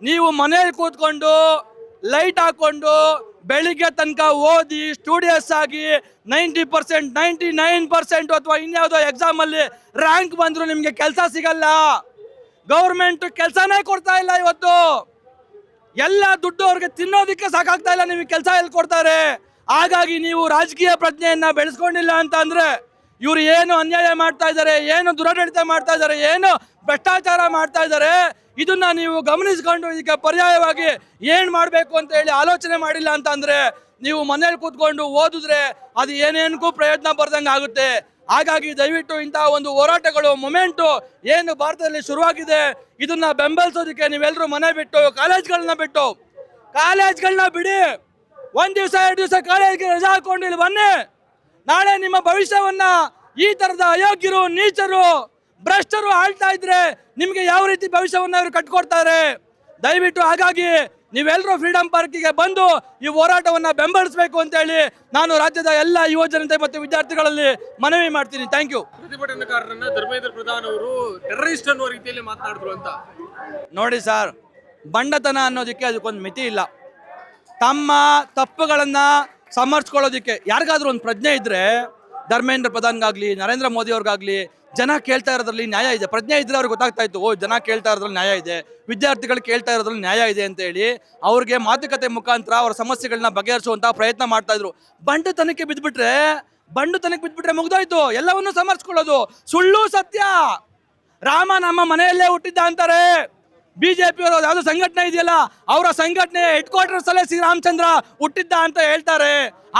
ನೀವು ಮನೆಯಲ್ಲಿ ಕೂತ್ಕೊಂಡು ಲೈಟ್ ಹಾಕೊಂಡು ಬೆಳಿಗ್ಗೆ ತನಕ ಓದಿ ಸ್ಟೂಡಿಯಸ್ ಆಗಿ 90%, 99% ಅಥವಾ ಇನ್ಯಾವುದೋ ಎಕ್ಸಾಮ್ ಅಲ್ಲಿ ರ್ಯಾಂಕ್ ಬಂದ್ರು ನಿಮ್ಗೆ ಕೆಲಸ ಸಿಗಲ್ಲ. ಗೌರ್ಮೆಂಟ್ ಕೆಲಸನೇ ಕೊಡ್ತಾ ಇಲ್ಲ. ಇವತ್ತು ಎಲ್ಲ ದುಡ್ಡು ಅವ್ರಿಗೆ ತಿನ್ನೋದಿಕ್ಕೆ ಸಾಕಾಗ್ತಾ ಇಲ್ಲ, ನಿಮಗೆ ಕೆಲಸ ಎಲ್ಲಿ ಕೊಡ್ತಾರೆ? ಹಾಗಾಗಿ ನೀವು ರಾಜಕೀಯ ಪ್ರಜ್ಞೆಯನ್ನ ಬೆಳೆಸ್ಕೊಂಡಿಲ್ಲ ಅಂತ ಅಂದ್ರೆ ಇವ್ರು ಏನು ಅನ್ಯಾಯ ಮಾಡ್ತಾ ಇದ್ದಾರೆ, ಏನು ದುರಾಡಳಿತ ಮಾಡ್ತಾ ಇದ್ದಾರೆ, ಏನು ಭ್ರಷ್ಟಾಚಾರ ಮಾಡ್ತಾ ಇದ್ದಾರೆ, ಇದನ್ನ ನೀವು ಗಮನಿಸ್ಕೊಂಡು ಇದಕ್ಕೆ ಪರ್ಯಾಯವಾಗಿ ಏನ್ ಮಾಡಬೇಕು ಅಂತ ಹೇಳಿ ಆಲೋಚನೆ ಮಾಡಿಲ್ಲ ಅಂತ ಅಂದ್ರೆ ನೀವು ಮನೇಲಿ ಕೂತ್ಕೊಂಡು ಓದಿದ್ರೆ ಅದು ಏನೇನಕ್ಕೂ ಪ್ರಯೋಜನ ಬರ್ದಂಗೆ ಆಗುತ್ತೆ. ಹಾಗಾಗಿ ದಯವಿಟ್ಟು ಇಂತಹ ಒಂದು ಹೋರಾಟಗಳು, ಮೊಮೆಂಟು ಏನು ಭಾರತದಲ್ಲಿ ಶುರುವಾಗಿದೆ, ಇದನ್ನ ಬೆಂಬಲಿಸೋದಕ್ಕೆ ನೀವೆಲ್ಲರೂ ಮನೆ ಬಿಟ್ಟು, ಕಾಲೇಜ್ಗಳನ್ನ ಬಿಡಿ. 1 ದಿವಸ 2 ದಿವಸ ಕಾಲೇಜ್ಗೆ ರಜಾ ಹಾಕೊಂಡು ಇಲ್ಲಿ ಬನ್ನಿ. ನಾಳೆ ನಿಮ್ಮ ಭವಿಷ್ಯವನ್ನ ಈ ತರದ ಅಯೋಗ್ಯರು, ನೀಚರು, ಭ್ರಷ್ಟರು ಆಳ್ತಾ ಇದ್ರೆ ನಿಮ್ಗೆ ಯಾವ ರೀತಿ ಭವಿಷ್ಯವನ್ನ ಇವರು ಕಟ್ಕೊಡ್ತಾರೆ? ದಯವಿಟ್ಟು ಹಾಗಾಗಿ ನೀವೆಲ್ಲರೂ ಫ್ರೀಡಂ ಪಾರ್ಕಿಗೆ ಬಂದು ಈ ಹೋರಾಟವನ್ನ ಬೆಂಬಲಿಸಬೇಕು ಅಂತ ಹೇಳಿ ನಾನು ರಾಜ್ಯದ ಎಲ್ಲ ಯುವ ಜನತೆ ಮತ್ತು ವಿದ್ಯಾರ್ಥಿಗಳಲ್ಲಿ ಮನವಿ ಮಾಡ್ತೀನಿ. Thank you. ಪ್ರತಿಭಟನಾಕಾರರನ್ನ ಧರ್ಮೇಂದ್ರ ಪ್ರಧಾನ್ ಅವರು ಟೆರರಿಸ್ಟ್ ಅನ್ನೋ ರೀತಿಯಲ್ಲಿ ಮಾತನಾಡಿದ್ರು ಅಂತ. ನೋಡಿ ಸರ್, ಬಂಡತನ ಅನ್ನೋದಕ್ಕೆ ಅದಕ್ಕೊಂದು ಮಿತಿ ಇಲ್ಲ. ತಮ್ಮ ತಪ್ಪುಗಳನ್ನ ಸಮರ್ಥಿಸ್ಕೊಳ್ಳೋದಕ್ಕೆ ಯಾರಿಗಾದ್ರೂ ಒಂದು ಪ್ರಜ್ಞೆ ಇದ್ರೆ, ಧರ್ಮೇಂದ್ರ ಪ್ರಧಾನ್ಗಾಗ್ಲಿ, ನರೇಂದ್ರ ಮೋದಿ ಅವ್ರಿಗಾಗ್ಲಿ, ಜನ ಕೇಳ್ತಾ ಇರೋದ್ರಲ್ಲಿ ನ್ಯಾಯ ಇದೆ. ಪ್ರಜ್ಞೆ ಇದ್ರೆ ಅವ್ರಿಗೆ ಗೊತ್ತಾಗ್ತಾ ಇತ್ತು, ಓ ಜನ ಕೇಳ್ತಾ ಇರೋದ್ರಲ್ಲಿ ನ್ಯಾಯ ಇದೆ, ವಿದ್ಯಾರ್ಥಿಗಳು ಕೇಳ್ತಾ ಇರೋದ್ರಲ್ಲಿ ನ್ಯಾಯ ಇದೆ ಅಂತ ಹೇಳಿ ಅವ್ರಿಗೆ ಮಾತುಕತೆ ಮುಖಾಂತರ ಅವರ ಸಮಸ್ಯೆಗಳನ್ನ ಬಗೆಹರಿಸುವಂತಹ ಪ್ರಯತ್ನ ಮಾಡ್ತಾ ಇದ್ರು. ಬಂಡುತನಕ್ಕೆ ಬಿದ್ಬಿಟ್ರೆ ಮುಗ್ದೋಯ್ತು, ಎಲ್ಲವನ್ನೂ ಸಮರ್ಥಿಸ್ಕೊಳ್ಳೋದು ಸುಳ್ಳು ಸತ್ಯ. ರಾಮ ನಮ್ಮ ಮನೆಯಲ್ಲೇ ಹುಟ್ಟಿದ್ದ ಅಂತಾರೆ. ಬಿಜೆಪಿ ಅವರು ಯಾವ್ದು ಸಂಘಟನೆ ಇದೆಯಲ್ಲ, ಅವರ ಸಂಘಟನೆ ಹೆಡ್ ಕ್ವಾರ್ಟರ್ಸ್ ಅಲ್ಲೇ ಶ್ರೀರಾಮಚಂದ್ರ ಹುಟ್ಟಿದ್ದ ಅಂತ ಹೇಳ್ತಾರೆ.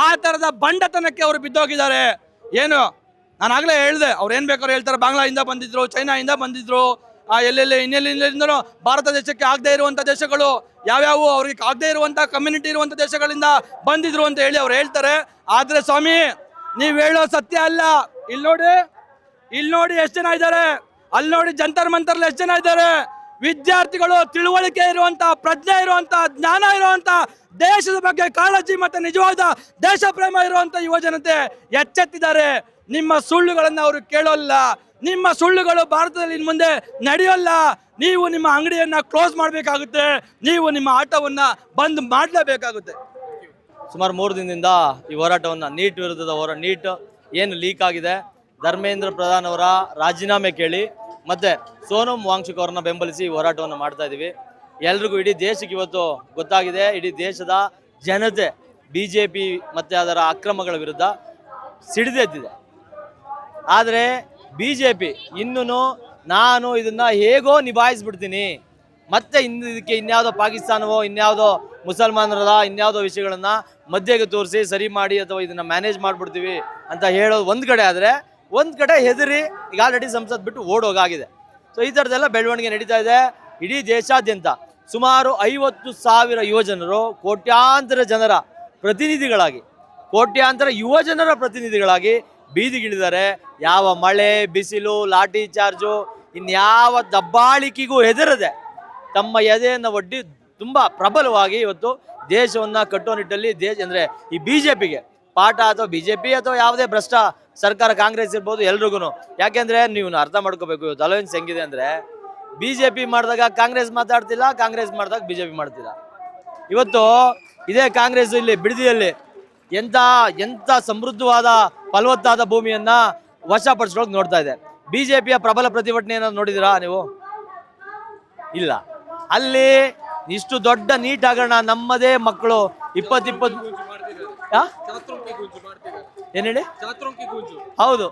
ಆ ತರದ ಬಂಡತನಕ್ಕೆ ಅವರು ಬಿದ್ದೋಗಿದ್ದಾರೆ. ಏನು ನಾನು ಆಗ್ಲೇ ಹೇಳ್ದೆ, ಅವ್ರು ಏನ್ ಬೇಕಾದ್ರು ಹೇಳ್ತಾರೆ. ಬಾಂಗ್ಲಾದಿಂದ ಬಂದಿದ್ರು, ಚೈನಾದಿಂದ ಬಂದಿದ್ರು, ಇನ್ನೆಲ್ಲಿಂದನೋ ಭಾರತ ದೇಶಕ್ಕೆ ಆಗದೆ ಇರುವಂತ ದೇಶಗಳು ಯಾವ್ಯಾವು, ಅವ್ರಿಗೆ ಆಗದೆ ಇರುವಂತ ಕಮ್ಯುನಿಟಿ ಇರುವಂತ ದೇಶಗಳಿಂದ ಬಂದಿದ್ರು ಅಂತ ಹೇಳಿ ಅವ್ರು ಹೇಳ್ತಾರೆ. ಆದ್ರೆ ಸ್ವಾಮಿ, ನೀವ್ ಹೇಳೋ ಸತ್ಯ ಅಲ್ಲ. ಇಲ್ಲಿ ನೋಡಿ ಎಷ್ಟು ಜನ ಇದ್ದಾರೆ, ಅಲ್ಲಿ ನೋಡಿ ಜಂತರ್ ಮಂತರ್ಲಿ ಎಷ್ಟು ಜನ ಇದ್ದಾರೆ. ವಿದ್ಯಾರ್ಥಿಗಳು, ತಿಳುವಳಿಕೆ ಇರುವಂತ, ಪ್ರಜ್ಞೆ ಇರುವಂತ, ಜ್ಞಾನ ಇರುವಂತ, ದೇಶದ ಬಗ್ಗೆ ಕಾಳಜಿ ಮತ್ತೆ ನಿಜವಾದ ದೇಶ ಪ್ರೇಮ ಇರುವಂತ ಯುವ ಜನತೆ ಎಚ್ಚೆತ್ತಿದ್ದಾರೆ. ನಿಮ್ಮ ಸುಳ್ಳುಗಳನ್ನ ಅವರು ಕೇಳೋಲ್ಲ. ನಿಮ್ಮ ಸುಳ್ಳುಗಳು ಭಾರತದಲ್ಲಿ ಇನ್ನು ಮುಂದೆ ನಡೆಯೋಲ್ಲ. ನೀವು ನಿಮ್ಮ ಅಂಗಡಿಯನ್ನ ಕ್ಲೋಸ್ ಮಾಡಬೇಕಾಗುತ್ತೆ, ನೀವು ನಿಮ್ಮ ಆಟವನ್ನ ಬಂದ್ ಮಾಡಲೇಬೇಕಾಗುತ್ತೆ. ಸುಮಾರು 3 ದಿನದಿಂದ ಈ ಹೋರಾಟವನ್ನು ನೀಟ್ ವಿರುದ್ಧದ ನೀಟ್ ಏನು ಲೀಕ್ ಆಗಿದೆ, ಧರ್ಮೇಂದ್ರ ಪ್ರಧಾನ್ ಅವರ ರಾಜೀನಾಮೆ ಕೇಳಿ ಮತ್ತೆ ಸೋನಮ್ ವಾಂಗ್ಚುಕ್ ಅವರನ್ನ ಬೆಂಬಲಿಸಿ ಈ ಹೋರಾಟವನ್ನು ಮಾಡ್ತಾ ಇದ್ದೀವಿ. ಎಲ್ರಿಗೂ ಇಡೀ ದೇಶಕ್ಕೆ ಇವತ್ತು ಗೊತ್ತಾಗಿದೆ, ಇಡೀ ದೇಶದ ಜನತೆ BJP ಮತ್ತು ಅದರ ಅಕ್ರಮಗಳ ವಿರುದ್ಧ ಸಿಡಿದೆದ್ದಿದೆ. ಆದರೆ BJP ಇನ್ನೂ ನಾನು ಇದನ್ನು ಹೇಗೋ ನಿಭಾಯಿಸ್ಬಿಡ್ತೀನಿ, ಮತ್ತೆ ಇದಕ್ಕೆ ಇನ್ಯಾವುದೋ ಪಾಕಿಸ್ತಾನವೋ ಇನ್ಯಾವುದೋ ಮುಸಲ್ಮಾನರದ ಇನ್ಯಾವುದೋ ವಿಷಯಗಳನ್ನು ಮಧ್ಯೆಗೆ ತೋರಿಸಿ ಸರಿ ಮಾಡಿ ಅಥವಾ ಇದನ್ನು ಮ್ಯಾನೇಜ್ ಮಾಡಿಬಿಡ್ತೀವಿ ಅಂತ ಹೇಳೋದು ಒಂದು ಕಡೆ. ಆದರೆ ಒಂದು ಕಡೆ ಹೆದರಿ ಈಗ ಆಲ್ರೆಡಿ ಸಂಸತ್ ಬಿಟ್ಟು ಓಡೋಗಾಗಿದೆ. ಸೊ ಈ ಥರದ್ದೆಲ್ಲ ಬೆಳವಣಿಗೆ ನಡೀತಾ ಇದೆ. ಇಡೀ ದೇಶಾದ್ಯಂತ ಸುಮಾರು 50,000 ಯುವಜನರು ಕೋಟ್ಯಾಂತರ ಜನರ ಪ್ರತಿನಿಧಿಗಳಾಗಿ, ಕೋಟ್ಯಾಂತರ ಯುವಜನರ ಪ್ರತಿನಿಧಿಗಳಾಗಿ ಬೀದಿಗಿಳಿದ್ದಾರೆ. ಯಾವ ಮಳೆ ಬಿಸಿಲು ಲಾಠಿ ಚಾರ್ಜು ಇನ್ಯಾವ ದಬ್ಬಾಳಿಕೆಗೂ ಹೆದರದೆ ತಮ್ಮ ಎದೆಯನ್ನು ಒಡ್ಡಿ ತುಂಬ ಪ್ರಬಲವಾಗಿ ಇವತ್ತು ದೇಶವನ್ನು ಕಟ್ಟೋ ನಿಟ್ಟಲ್ಲಿ ಅಂದರೆ ಈ BJPಗೆ ಪಾಠ ಅಥವಾ BJP ಅಥವಾ ಯಾವುದೇ ಭ್ರಷ್ಟ ಸರ್ಕಾರ, ಕಾಂಗ್ರೆಸ್ ಇರ್ಬೋದು, ಎಲ್ರಿಗೂ. ಯಾಕೆಂದರೆ ನೀವು ಅರ್ಥ ಮಾಡ್ಕೋಬೇಕು, ಇವತ್ತು ಅಲವೆನ್ಸ್ ಹೆಂಗಿದೆ ಅಂದರೆ BJP ಮಾಡಿದಾಗ ಕಾಂಗ್ರೆಸ್ ಮಾತಾಡ್ತಿಲ್ಲ, ಕಾಂಗ್ರೆಸ್ ಮಾಡಿದಾಗ BJP ಮಾಡ್ತಿಲ್ಲ. ಇವತ್ತು ಇದೇ ಕಾಂಗ್ರೆಸ್ ಇಲ್ಲಿ ಬಿಡದಿಯಲ್ಲಿ ಎಂಥ ಸಮೃದ್ಧವಾದ ಫಲವತ್ತಾದ ಭೂಮಿಯನ್ನು ವಶಪಡಿಸ್ಕೊಳ್ಳೋಕೆ ನೋಡ್ತಾ ಇದೆ. BJPಯ ಪ್ರಬಲ ಪ್ರತಿಭಟನೆ ಏನಾದ್ರು ನೋಡಿದಿರಾ ನೀವು? ಇಲ್ಲ. ಅಲ್ಲಿ ಇಷ್ಟು ದೊಡ್ಡ ನೀಟ್ ಹಗರಣ, ನಮ್ಮದೇ ಮಕ್ಕಳು 20 ಏನ್ ಹೇಳಿ, ಹೌದು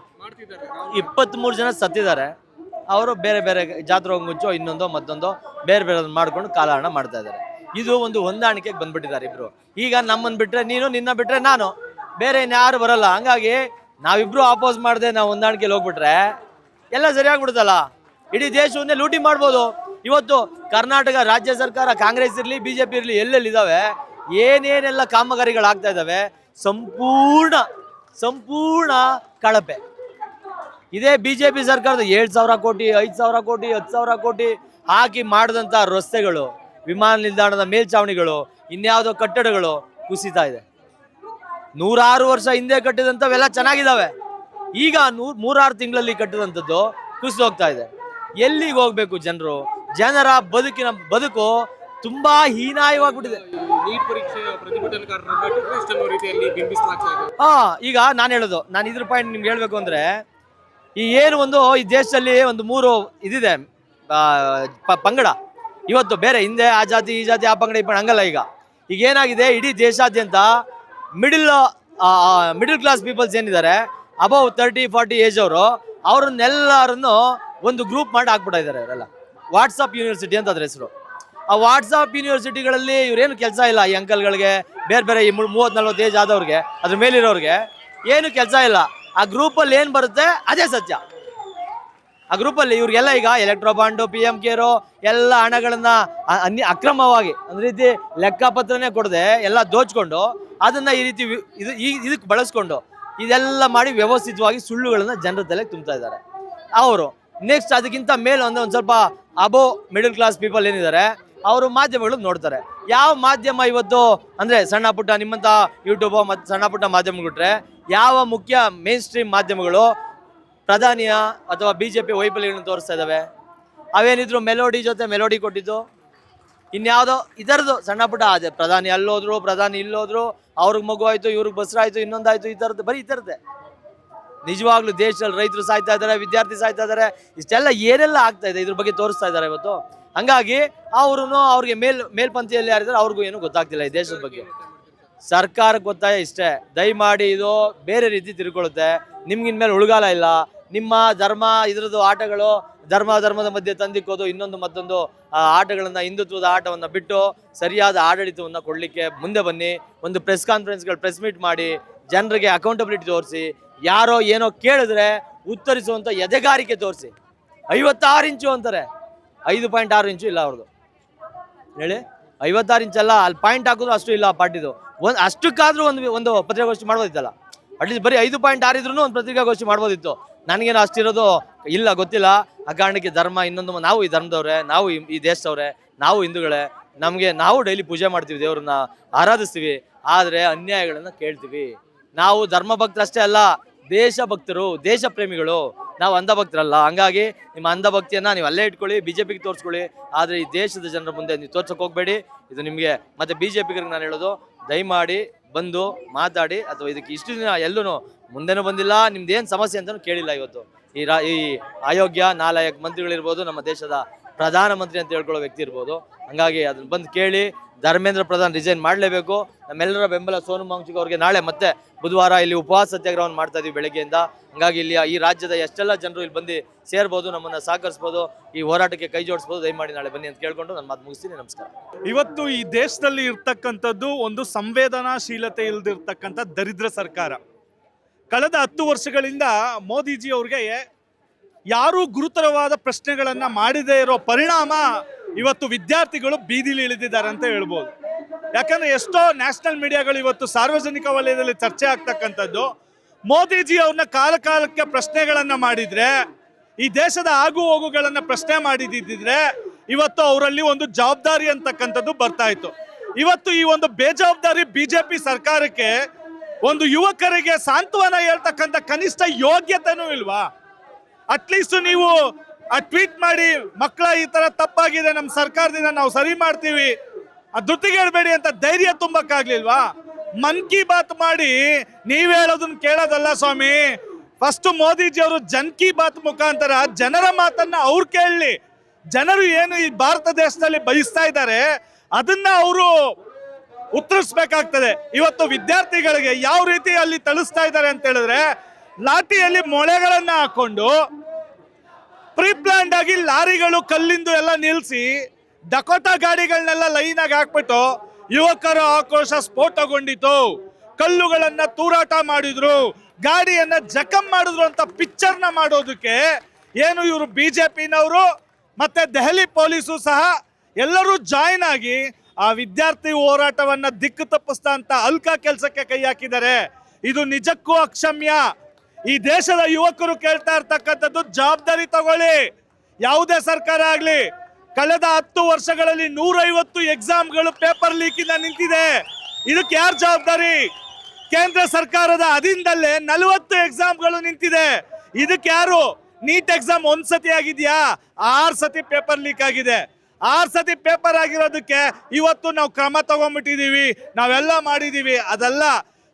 23 ಜನ ಸತ್ತಿದ್ದಾರೆ. ಅವರು ಬೇರೆ ಬೇರೆ ಜಾತ್ರೆ ಮುಂಚೋ ಇನ್ನೊಂದೋ ಮತ್ತೊಂದೋ ಬೇರೆ ಬೇರೆ ಮಾಡ್ಕೊಂಡು ಕಾಲಹರಣ ಮಾಡ್ತಾ ಇದ್ದಾರೆ. ಇದು ಒಂದು ಹೊಂದಾಣಿಕೆಗೆ ಬಂದ್ಬಿಟ್ಟಿದ್ದಾರೆ ಇಬ್ರು. ಈಗ ನಮ್ಮನ್ನು ಬಿಟ್ರೆ ನೀನು, ನಿನ್ನ ಬಿಟ್ರೆ ನಾನು, ಬೇರೆ ಇನ್ಯಾರು ಬರಲ್ಲ. ಹಂಗಾಗಿ ನಾವಿಬ್ರು ಆಪೋಸ್ ಮಾಡದೆ ನಾವು ಹೊಂದಾಣಿಕೆಯಲ್ಲಿ ಹೋಗ್ಬಿಟ್ರೆ ಎಲ್ಲ ಸರಿಯಾಗ್ಬಿಡುತ್ತಲ್ಲ. ಇಡೀ ದೇಶವನ್ನೇ ಲೂಟಿ ಮಾಡ್ಬೋದು. ಇವತ್ತು ಕರ್ನಾಟಕ ರಾಜ್ಯ ಸರ್ಕಾರ ಕಾಂಗ್ರೆಸ್ ಇರಲಿ BJP ಇರಲಿ ಎಲ್ಲೆಲ್ಲಿದ್ದಾವೆ, ಏನೇನೆಲ್ಲ ಕಾಮಗಾರಿಗಳಾಗ್ತಾ ಇದ್ದಾವೆ, ಸಂಪೂರ್ಣ ಕಳಪೆ. ಇದೇ BJP ಸರ್ಕಾರದ 7,000 ಕೋಟಿ 5,000 ಕೋಟಿ 10,000 ಕೋಟಿ ಹಾಕಿ ಮಾಡಿದಂಥ ರಸ್ತೆಗಳು, ವಿಮಾನ ನಿಲ್ದಾಣದ ಮೇಲ್ಛಾವಣಿಗಳು, ಇನ್ಯಾವುದೋ ಕಟ್ಟಡಗಳು ಕುಸಿತಾ ಇದೆ. 106 ವರ್ಷ ಹಿಂದೆ ಕಟ್ಟಿದಂಥವೆಲ್ಲ ಚೆನ್ನಾಗಿದ್ದಾವೆ. ಈಗ 3-6 ತಿಂಗಳಲ್ಲಿ ಕಟ್ಟಿದಂಥದ್ದು ಕುಸಿದು ಹೋಗ್ತಾ ಇದೆ. ಎಲ್ಲಿಗೆ ಹೋಗ್ಬೇಕು ಜನರು? ಜನರ ಬದುಕು ತುಂಬಾ ಹೀನಾಯವಾಗ್ಬಿಟ್ಟಿದೆ. ಈಗ ನಾನು ಹೇಳೋದು, ನಾನು ಇದ್ರ ಪಾಯಿಂಟ್ ನಿಮ್ಗೆ ಹೇಳ್ಬೇಕು ಅಂದ್ರೆ, ಈ ಏನು ಈ ದೇಶದಲ್ಲಿ 3 ಇದಿದೆ ಪಂಗಡ. ಇವತ್ತು ಬೇರೆ ಹಿಂದೆ ಆ ಜಾತಿ ಈ ಜಾತಿ ಆ ಪಂಗಡ ಈ ಪಂಗಡ ಹಂಗಲ್ಲ. ಈಗ ಏನಾಗಿದೆ, ಇಡೀ ದೇಶಾದ್ಯಂತ ಮಿಡಲ್ ಕ್ಲಾಸ್ ಪೀಪಲ್ಸ್ ಏನಿದ್ದಾರೆ, ಅಬೌವ್ 30-40 ಏಜ್ ಅವ್ರನ್ನೆಲ್ಲರನ್ನು ಒಂದು ಗ್ರೂಪ್ ಮಾಡಿ ಹಾಕ್ಬಿಟ್ಟ ಇದ್ದಾರೆ. ಅವರೆಲ್ಲ ವಾಟ್ಸಪ್ ಯೂನಿವರ್ಸಿಟಿ ಅಂತ ಅದ್ರ ಹೆಸರು. ಆ ವಾಟ್ಸಪ್ ಯೂನಿವರ್ಸಿಟಿಗಳಲ್ಲಿ ಇವ್ರೇನು ಕೆಲಸ ಇಲ್ಲ. ಈ ಅಂಕಲ್ಗಳಿಗೆ, ಬೇರೆ ಬೇರೆ 30-40 ಏಜ್ ಆದವ್ರಿಗೆ, ಅದ್ರ ಮೇಲಿರೋರಿಗೆ ಏನು ಕೆಲಸ ಇಲ್ಲ. ಆ ಗ್ರೂಪಲ್ಲಿ ಏನು ಬರುತ್ತೆ ಅದೇ ಸತ್ಯ. ಆ ಗ್ರೂಪಲ್ಲಿ ಇವ್ರಿಗೆಲ್ಲ ಈಗ ಎಲೆಕ್ಟ್ರೋ ಬಾಂಡು, PM ಕೇರು ಎಲ್ಲ ಹಣಗಳನ್ನ ಅಕ್ರಮವಾಗಿ ಒಂದು ರೀತಿ ಲೆಕ್ಕಪತ್ರನೇ ಕೊಡದೆ ಎಲ್ಲ ದೋಚ್ಕೊಂಡು ಅದನ್ನ ಈ ರೀತಿ ಇದಕ್ಕೆ ಬಳಸ್ಕೊಂಡು ಇದೆಲ್ಲ ಮಾಡಿ ವ್ಯವಸ್ಥಿತವಾಗಿ ಸುಳ್ಳುಗಳನ್ನ ಜನರ ತಲೆಗೆ ತುಂಬ್ತಾ ಇದ್ದಾರೆ ಅವರು. ನೆಕ್ಸ್ಟ್ ಅದಕ್ಕಿಂತ ಮೇಲೆ ಒಂದು ಸ್ವಲ್ಪ ಅಬೋ ಮಿಡಲ್ ಕ್ಲಾಸ್ ಪೀಪಲ್ ಏನಿದ್ದಾರೆ ಅವರು ಮಾಧ್ಯಮಗಳು ನೋಡ್ತಾರೆ. ಯಾವ ಮಾಧ್ಯಮ ಇವತ್ತು ಅಂದರೆ ಸಣ್ಣ ಪುಟ್ಟ ನಿಮ್ಮಂಥ ಯೂಟ್ಯೂಬ್ ಮತ್ತು ಸಣ್ಣ ಪುಟ್ಟ ಮಾಧ್ಯಮಗಳಿಟ್ರೆ, ಯಾವ ಮುಖ್ಯ ಮೇನ್ ಸ್ಟ್ರೀಮ್ ಮಾಧ್ಯಮಗಳು ಪ್ರಧಾನಿಯ ಅಥವಾ BJP ವೈಫಲ್ಯಗಳನ್ನು ತೋರಿಸ್ತಾ ಇದ್ದಾವೆ? ಅವೇನಿದ್ರು ಮೆಲೋಡಿ ಜೊತೆ ಮೆಲೋಡಿ ಕೊಟ್ಟಿದ್ದು, ಇನ್ಯಾವುದೋ ಇದರದ್ದು ಸಣ್ಣ ಪುಟ್ಟ ಅದೇ ಪ್ರಧಾನಿ ಅಲ್ಲೋದ್ರು, ಪ್ರಧಾನಿ ಇಲ್ಲೋದ್ರು, ಅವ್ರಿಗೆ ಮಗು ಆಯಿತು, ಇವ್ರಿಗೆ ಬಸ್ರಾಯಿತು, ಇನ್ನೊಂದಾಯಿತು, ಈ ಥರದ್ದು ಬರೀ ಈ ಥರದ್ದೇ. ನಿಜವಾಗ್ಲೂ ದೇಶದಲ್ಲಿ ರೈತರು ಸಾಯ್ತಾ ಇದ್ದಾರೆ, ವಿದ್ಯಾರ್ಥಿ ಸಾಯ್ತಾ ಇದ್ದಾರೆ, ಇಷ್ಟೆಲ್ಲ ಏನೆಲ್ಲ ಆಗ್ತಾ ಇದೆ ಇದ್ರ ಬಗ್ಗೆ ತೋರಿಸ್ತಾ ಇದ್ದಾರೆ ಇವತ್ತು. ಹಂಗಾಗಿ ಅವ್ರಿಗೆ ಮೇಲ್ಪಂಕ್ತಿಯಲ್ಲಿ ಯಾರಿದ್ದಾರೆ ಅವ್ರಿಗೂ ಏನು ಗೊತ್ತಾಗ್ತಿಲ್ಲ ಈ ದೇಶದ ಬಗ್ಗೆ. ಸರ್ಕಾರಕ್ಕೆ ಗೊತ್ತಾಯ ಇಷ್ಟೇ, ದಯಮಾಡಿ ಇದು ಬೇರೆ ರೀತಿ ತಿರ್ಕೊಳ್ಳುತ್ತೆ. ನಿಮ್ಗಿನ್ಮೇಲೆ ಉಳುಗಾಲ ಇಲ್ಲ. ನಿಮ್ಮ ಧರ್ಮ ಇದ್ರದ್ದು ಆಟಗಳು, ಧರ್ಮದ ಮಧ್ಯೆ ತಂದಿಕ್ಕೋದು, ಇನ್ನೊಂದು ಮತ್ತೊಂದು ಆಟಗಳನ್ನು, ಹಿಂದುತ್ವದ ಆಟವನ್ನು ಬಿಟ್ಟು ಸರಿಯಾದ ಆಡಳಿತವನ್ನು ಕೊಡಲಿಕ್ಕೆ ಮುಂದೆ ಬನ್ನಿ. ಒಂದು ಪ್ರೆಸ್ ಕಾನ್ಫರೆನ್ಸ್ಗಳು, ಪ್ರೆಸ್ ಮೀಟ್ ಮಾಡಿ ಜನರಿಗೆ ಅಕೌಂಟಬಿಲಿಟಿ ತೋರಿಸಿ, ಯಾರೋ ಏನೋ ಕೇಳಿದ್ರೆ ಉತ್ತರಿಸುವಂಥ ಎದೆಗಾರಿಕೆ ತೋರಿಸಿ. 56 ಇಂಚು ಅಂತಾರೆ, 5.6 ಇಂಚು ಇಲ್ಲ ಅವ್ರದ್ದು. ಹೇಳಿ, 56 ಇಂಚಲ್ಲ, ಅಲ್ಲಿ ಪಾಯಿಂಟ್ ಹಾಕಿದ್ರು ಅಷ್ಟು ಇಲ್ಲ ಪಾರ್ಟಿದು. ಅಷ್ಟಕ್ಕಾದ್ರೂ ಒಂದು ಪತ್ರಿಕಾಗೋಷ್ಠಿ ಮಾಡ್ಬೋದಿತ್ತಲ್ಲ. ಅಟ್ಲೀಸ್ಟ್ ಬರೀ 5.6 ಇದ್ರೂ ಒಂದು ಪತ್ರಿಕಾಗೋಷ್ಠಿ ಮಾಡ್ಬೋದಿತ್ತು. ನನಗೇನು ಅಷ್ಟಿರೋದು ಇಲ್ಲ, ಗೊತ್ತಿಲ್ಲ. ಆ ಕಾರಣಕ್ಕೆ ಧರ್ಮ ಇನ್ನೊಂದು, ನಾವು ಈ ಧರ್ಮದವ್ರೆ, ನಾವು ಈ ದೇಶದವ್ರೆ, ನಾವು ಹಿಂದೂಗಳೇ, ನಾವು ಡೈಲಿ ಪೂಜೆ ಮಾಡ್ತೀವಿ, ದೇವ್ರನ್ನ ಆರಾಧಿಸ್ತೀವಿ. ಆದರೆ ಅನ್ಯಾಯಗಳನ್ನು ಕೇಳ್ತೀವಿ. ನಾವು ಧರ್ಮ ಭಕ್ತರಷ್ಟೇ ಅಲ್ಲ, ದೇಶ ಭಕ್ತರು, ದೇಶ ಪ್ರೇಮಿಗಳು. ನಾವು ಅಂಧಭಕ್ತರಲ್ಲ. ಹಂಗಾಗಿ ನಿಮ್ಮ ಅಂಧಭಕ್ತಿಯನ್ನ ನೀವು ಅಲ್ಲೇ ಇಟ್ಕೊಳ್ಳಿ, ಬಿಜೆಪಿಗೆ ತೋರಿಸ್ಕೊಳ್ಳಿ. ಆದರೆ ಈ ದೇಶದ ಜನರ ಮುಂದೆ ನೀವು ತೋರ್ಸಕ್ಕೆ ಹೋಗಬೇಡಿ. ಇದು ನಿಮಗೆ ಮತ್ತೆ ಬಿಜೆಪಿಗರಿಗೆ ನಾನು ಹೇಳೋದು, ದಯಮಾಡಿ ಬಂದು ಮಾತಾಡಿ. ಅಥವಾ ಇದಕ್ಕೆ ಇಷ್ಟು ದಿನ ಎಲ್ಲೂ ಮುಂದೆನೂ ಬಂದಿಲ್ಲ, ನಿಮ್ದು ಏನು ಸಮಸ್ಯೆ ಅಂತಲೂ ಕೇಳಿಲ್ಲ. ಇವತ್ತು ಈ ಅಯೋಗ್ಯ ನಾಲಾಯಕ್ ಮಂತ್ರಿಗಳಿರ್ಬೋದು, ನಮ್ಮ ದೇಶದ ಪ್ರಧಾನಮಂತ್ರಿ ಅಂತ ಹೇಳ್ಕೊಳ್ಳೋ ವ್ಯಕ್ತಿ ಇರ್ಬೋದು. ಹಂಗಾಗಿ ಅದನ್ನ ಬಂದು ಕೇಳಿ. ಧರ್ಮೇಂದ್ರ ಪ್ರಧಾನ್ ರಿಸೈನ್ ಮಾಡಲೇಬೇಕು. ನಮ್ಮೆಲ್ಲರ ಬೆಂಬಲ ಸೋನಂ ವಾಂಗ್ಚುಕ್ ಅವ್ರಿಗೆ. ನಾಳೆ ಮತ್ತೆ ಬುಧವಾರ ಇಲ್ಲಿ ಉಪವಾಸ ಸತ್ಯಾಗ್ರಹವನ್ನು ಮಾಡ್ತಾ ಇದೀವಿ ಬೆಳಗ್ಗೆಯಿಂದ. ಹಂಗಾಗಿ ಇಲ್ಲಿ ಈ ರಾಜ್ಯದ ಎಷ್ಟೆಲ್ಲ ಜನರು ಇಲ್ಲಿ ಬಂದು ಸೇರ್ಬೋದು, ನಮ್ಮನ್ನು ಸಹಕರಿಸ್ಬೋದು, ಈ ಹೋರಾಟಕ್ಕೆ ಕೈ ಜೋಡಿಸ್ಬೋದು. ದಯಮಾಡಿ ನಾಳೆ ಬನ್ನಿ ಅಂತ ಕೇಳ್ಕೊಂಡು ನನ್ನ ಮಾತು ಮುಗಿಸ್ತೀನಿ. ನಮಸ್ಕಾರ. ಇವತ್ತು ಈ ದೇಶದಲ್ಲಿ ಇರ್ತಕ್ಕಂಥದ್ದು ಒಂದು ಸಂವೇದನಾಶೀಲತೆ ಇಲ್ದಿರ್ತಕ್ಕಂಥ ದರಿದ್ರ ಸರ್ಕಾರ. ಕಳೆದ 10 ವರ್ಷಗಳಿಂದ ಮೋದಿಜಿ ಅವ್ರಿಗೆ ಯಾರೂ ಗುರುತರವಾದ ಪ್ರಶ್ನೆಗಳನ್ನ ಮಾಡದೇ ಇರೋ ಪರಿಣಾಮ ಇವತ್ತು ವಿದ್ಯಾರ್ಥಿಗಳು ಬೀದಿಲಿ ಇಳಿದಿದ್ದಾರೆ ಅಂತ ಹೇಳ್ಬೋದು. ಯಾಕಂದ್ರೆ ಎಷ್ಟೋ ನ್ಯಾಷನಲ್ ಮೀಡಿಯಾಗಳು ಇವತ್ತು ಸಾರ್ವಜನಿಕ ವಲಯದಲ್ಲಿ ಚರ್ಚೆ ಆಗ್ತಕ್ಕಂಥದ್ದು, ಮೋದಿಜಿ ಅವ್ರನ್ನ ಕಾಲಕ್ಕೆ ಪ್ರಶ್ನೆಗಳನ್ನ ಮಾಡಿದ್ರೆ, ಈ ದೇಶದ ಆಗು ಹೋಗುಗಳನ್ನ ಪ್ರಶ್ನೆ ಮಾಡಿದಿದ್ರೆ ಇವತ್ತು ಅವರಲ್ಲಿ ಒಂದು ಜವಾಬ್ದಾರಿ ಅಂತಕ್ಕಂಥದ್ದು ಬರ್ತಾ ಇತ್ತು. ಇವತ್ತು ಈ ಒಂದು ಬೇಜವಾಬ್ದಾರಿ ಬಿಜೆಪಿ ಸರ್ಕಾರಕ್ಕೆ ಒಂದು ಯುವಕರಿಗೆ ಸಾಂತ್ವನ ಹೇಳ್ತಕ್ಕಂಥ ಕನಿಷ್ಠ ಯೋಗ್ಯತೆನೂ ಇಲ್ವಾ? ಅಟ್ಲೀಸ್ಟ್ ನೀವು ಟ್ವೀಟ್ ಮಾಡಿ, ಮಕ್ಕಳ ಈ ತರ ತಪ್ಪಾಗಿದೆ, ನಮ್ಮ ಸರ್ಕಾರದಿಂದ ನಾವು ಸರಿ ಮಾಡ್ತೀವಿ, ಧೃತಿಗೆ ಹೇಳ್ಬೇಡಿ ಅಂತ ಧೈರ್ಯ ತುಂಬಕ್ಕಾಗ್ಲಿಲ್ವಾ? ಮನ್ ಕಿ ಬಾತ್ ಮಾಡಿ ನೀವ್ ಹೇಳೋದನ್ನ ಕೇಳೋದಲ್ಲ ಸ್ವಾಮಿ. ಫಸ್ಟ್ ಮೋದಿಜಿ ಅವರು ಜನ್ ಕಿ ಬಾತ್ ಮುಖಾಂತರ ಜನರ ಮಾತನ್ನ ಅವ್ರು ಕೇಳಲಿ. ಜನರು ಏನು ಈ ಭಾರತ ದೇಶದಲ್ಲಿ ಬಯಸ್ತಾ ಇದ್ದಾರೆ ಅದನ್ನ ಅವರು ಉತ್ತರಿಸ್ಬೇಕಾಗ್ತದೆ. ಇವತ್ತು ವಿದ್ಯಾರ್ಥಿಗಳಿಗೆ ಯಾವ ರೀತಿ ಅಲ್ಲಿ ತಳಿಸ್ತಾ ಇದ್ದಾರೆ ಅಂತ ಹೇಳಿದ್ರೆ, ಲಾಠಿಯಲ್ಲಿ ಮೊಳೆಗಳನ್ನ ಹಾಕೊಂಡು ಪ್ರೀಪ್ಲಾನ್ಡ್ ಆಗಿ ಲಾರಿಗಳು ಕಲ್ಲಿಂದು ಎಲ್ಲ ನಿಲ್ಸಿ ಡಕೋಟಾ ಗಾಡಿಗಳನ್ನೆಲ್ಲ ಲೈನ್ ಆಗಿ ಹಾಕ್ಬಿಟ್ಟು ಯುವಕರ ಆಕ್ರೋಶ ಸ್ಫೋಟಗೊಂಡಿತು. ಕಲ್ಲುಗಳನ್ನ ತೂರಾಟ ಮಾಡಿದ್ರು, ಗಾಡಿಯನ್ನ ಜಖಂ ಮಾಡಿದ್ರು ಅಂತ ಪಿಕ್ಚರ್ನ ಮಾಡೋದಕ್ಕೆ ಏನು ಇವರು ಬಿಜೆಪಿನವರು ಮತ್ತೆ ದೆಹಲಿ ಪೊಲೀಸು ಸಹ ಎಲ್ಲರೂ ಜಾಯಿನ್ ಆಗಿ ಆ ವಿದ್ಯಾರ್ಥಿ ಹೋರಾಟವನ್ನ ದಿಕ್ಕು ತಪ್ಪಿಸ್ತಾ ಅಂತ ಅಲ್ಕ ಕೆಲಸಕ್ಕೆ ಕೈ ಹಾಕಿದ್ದಾರೆ. ಇದು ನಿಜಕ್ಕೂ ಅಕ್ಷಮ್ಯ. ಈ ದೇಶದ ಯುವಕರು ಕೇಳ್ತಾ ಇರ್ತಕ್ಕಂಥದ್ದು ಜವಾಬ್ದಾರಿ ತಗೊಳ್ಳಿ. ಯಾವುದೇ ಸರ್ಕಾರ ಆಗ್ಲಿ, ಕಳೆದ 10 ವರ್ಷಗಳಲ್ಲಿ 150 ಎಕ್ಸಾಮ್ಗಳು ಪೇಪರ್ ಲೀಕಿಂದ ನಿಂತಿದೆ. ಇದಕ್ಕೆ ಯಾರು ಜವಾಬ್ದಾರಿ? ಕೇಂದ್ರ ಸರ್ಕಾರದ ಅಧೀನದಲ್ಲೇ 40 ಎಕ್ಸಾಮ್ಗಳು ನಿಂತಿದೆ. ಇದಕ್ಕೆ ಯಾರು? ನೀಟ್ ಎಕ್ಸಾಮ್ 1 ಸತಿ ಆಗಿದೆಯಾ? 6 ಸತಿ ಪೇಪರ್ ಲೀಕ್ ಆಗಿದೆ. 6 ಸತಿ ಪೇಪರ್ ಆಗಿರೋದಕ್ಕೆ ಇವತ್ತು ನಾವು ಕ್ರಮ ತಗೊಂಡ್ಬಿಟ್ಟಿದೀವಿ, ನಾವೆಲ್ಲ ಮಾಡಿದೀವಿ. ಅದಲ್ಲ,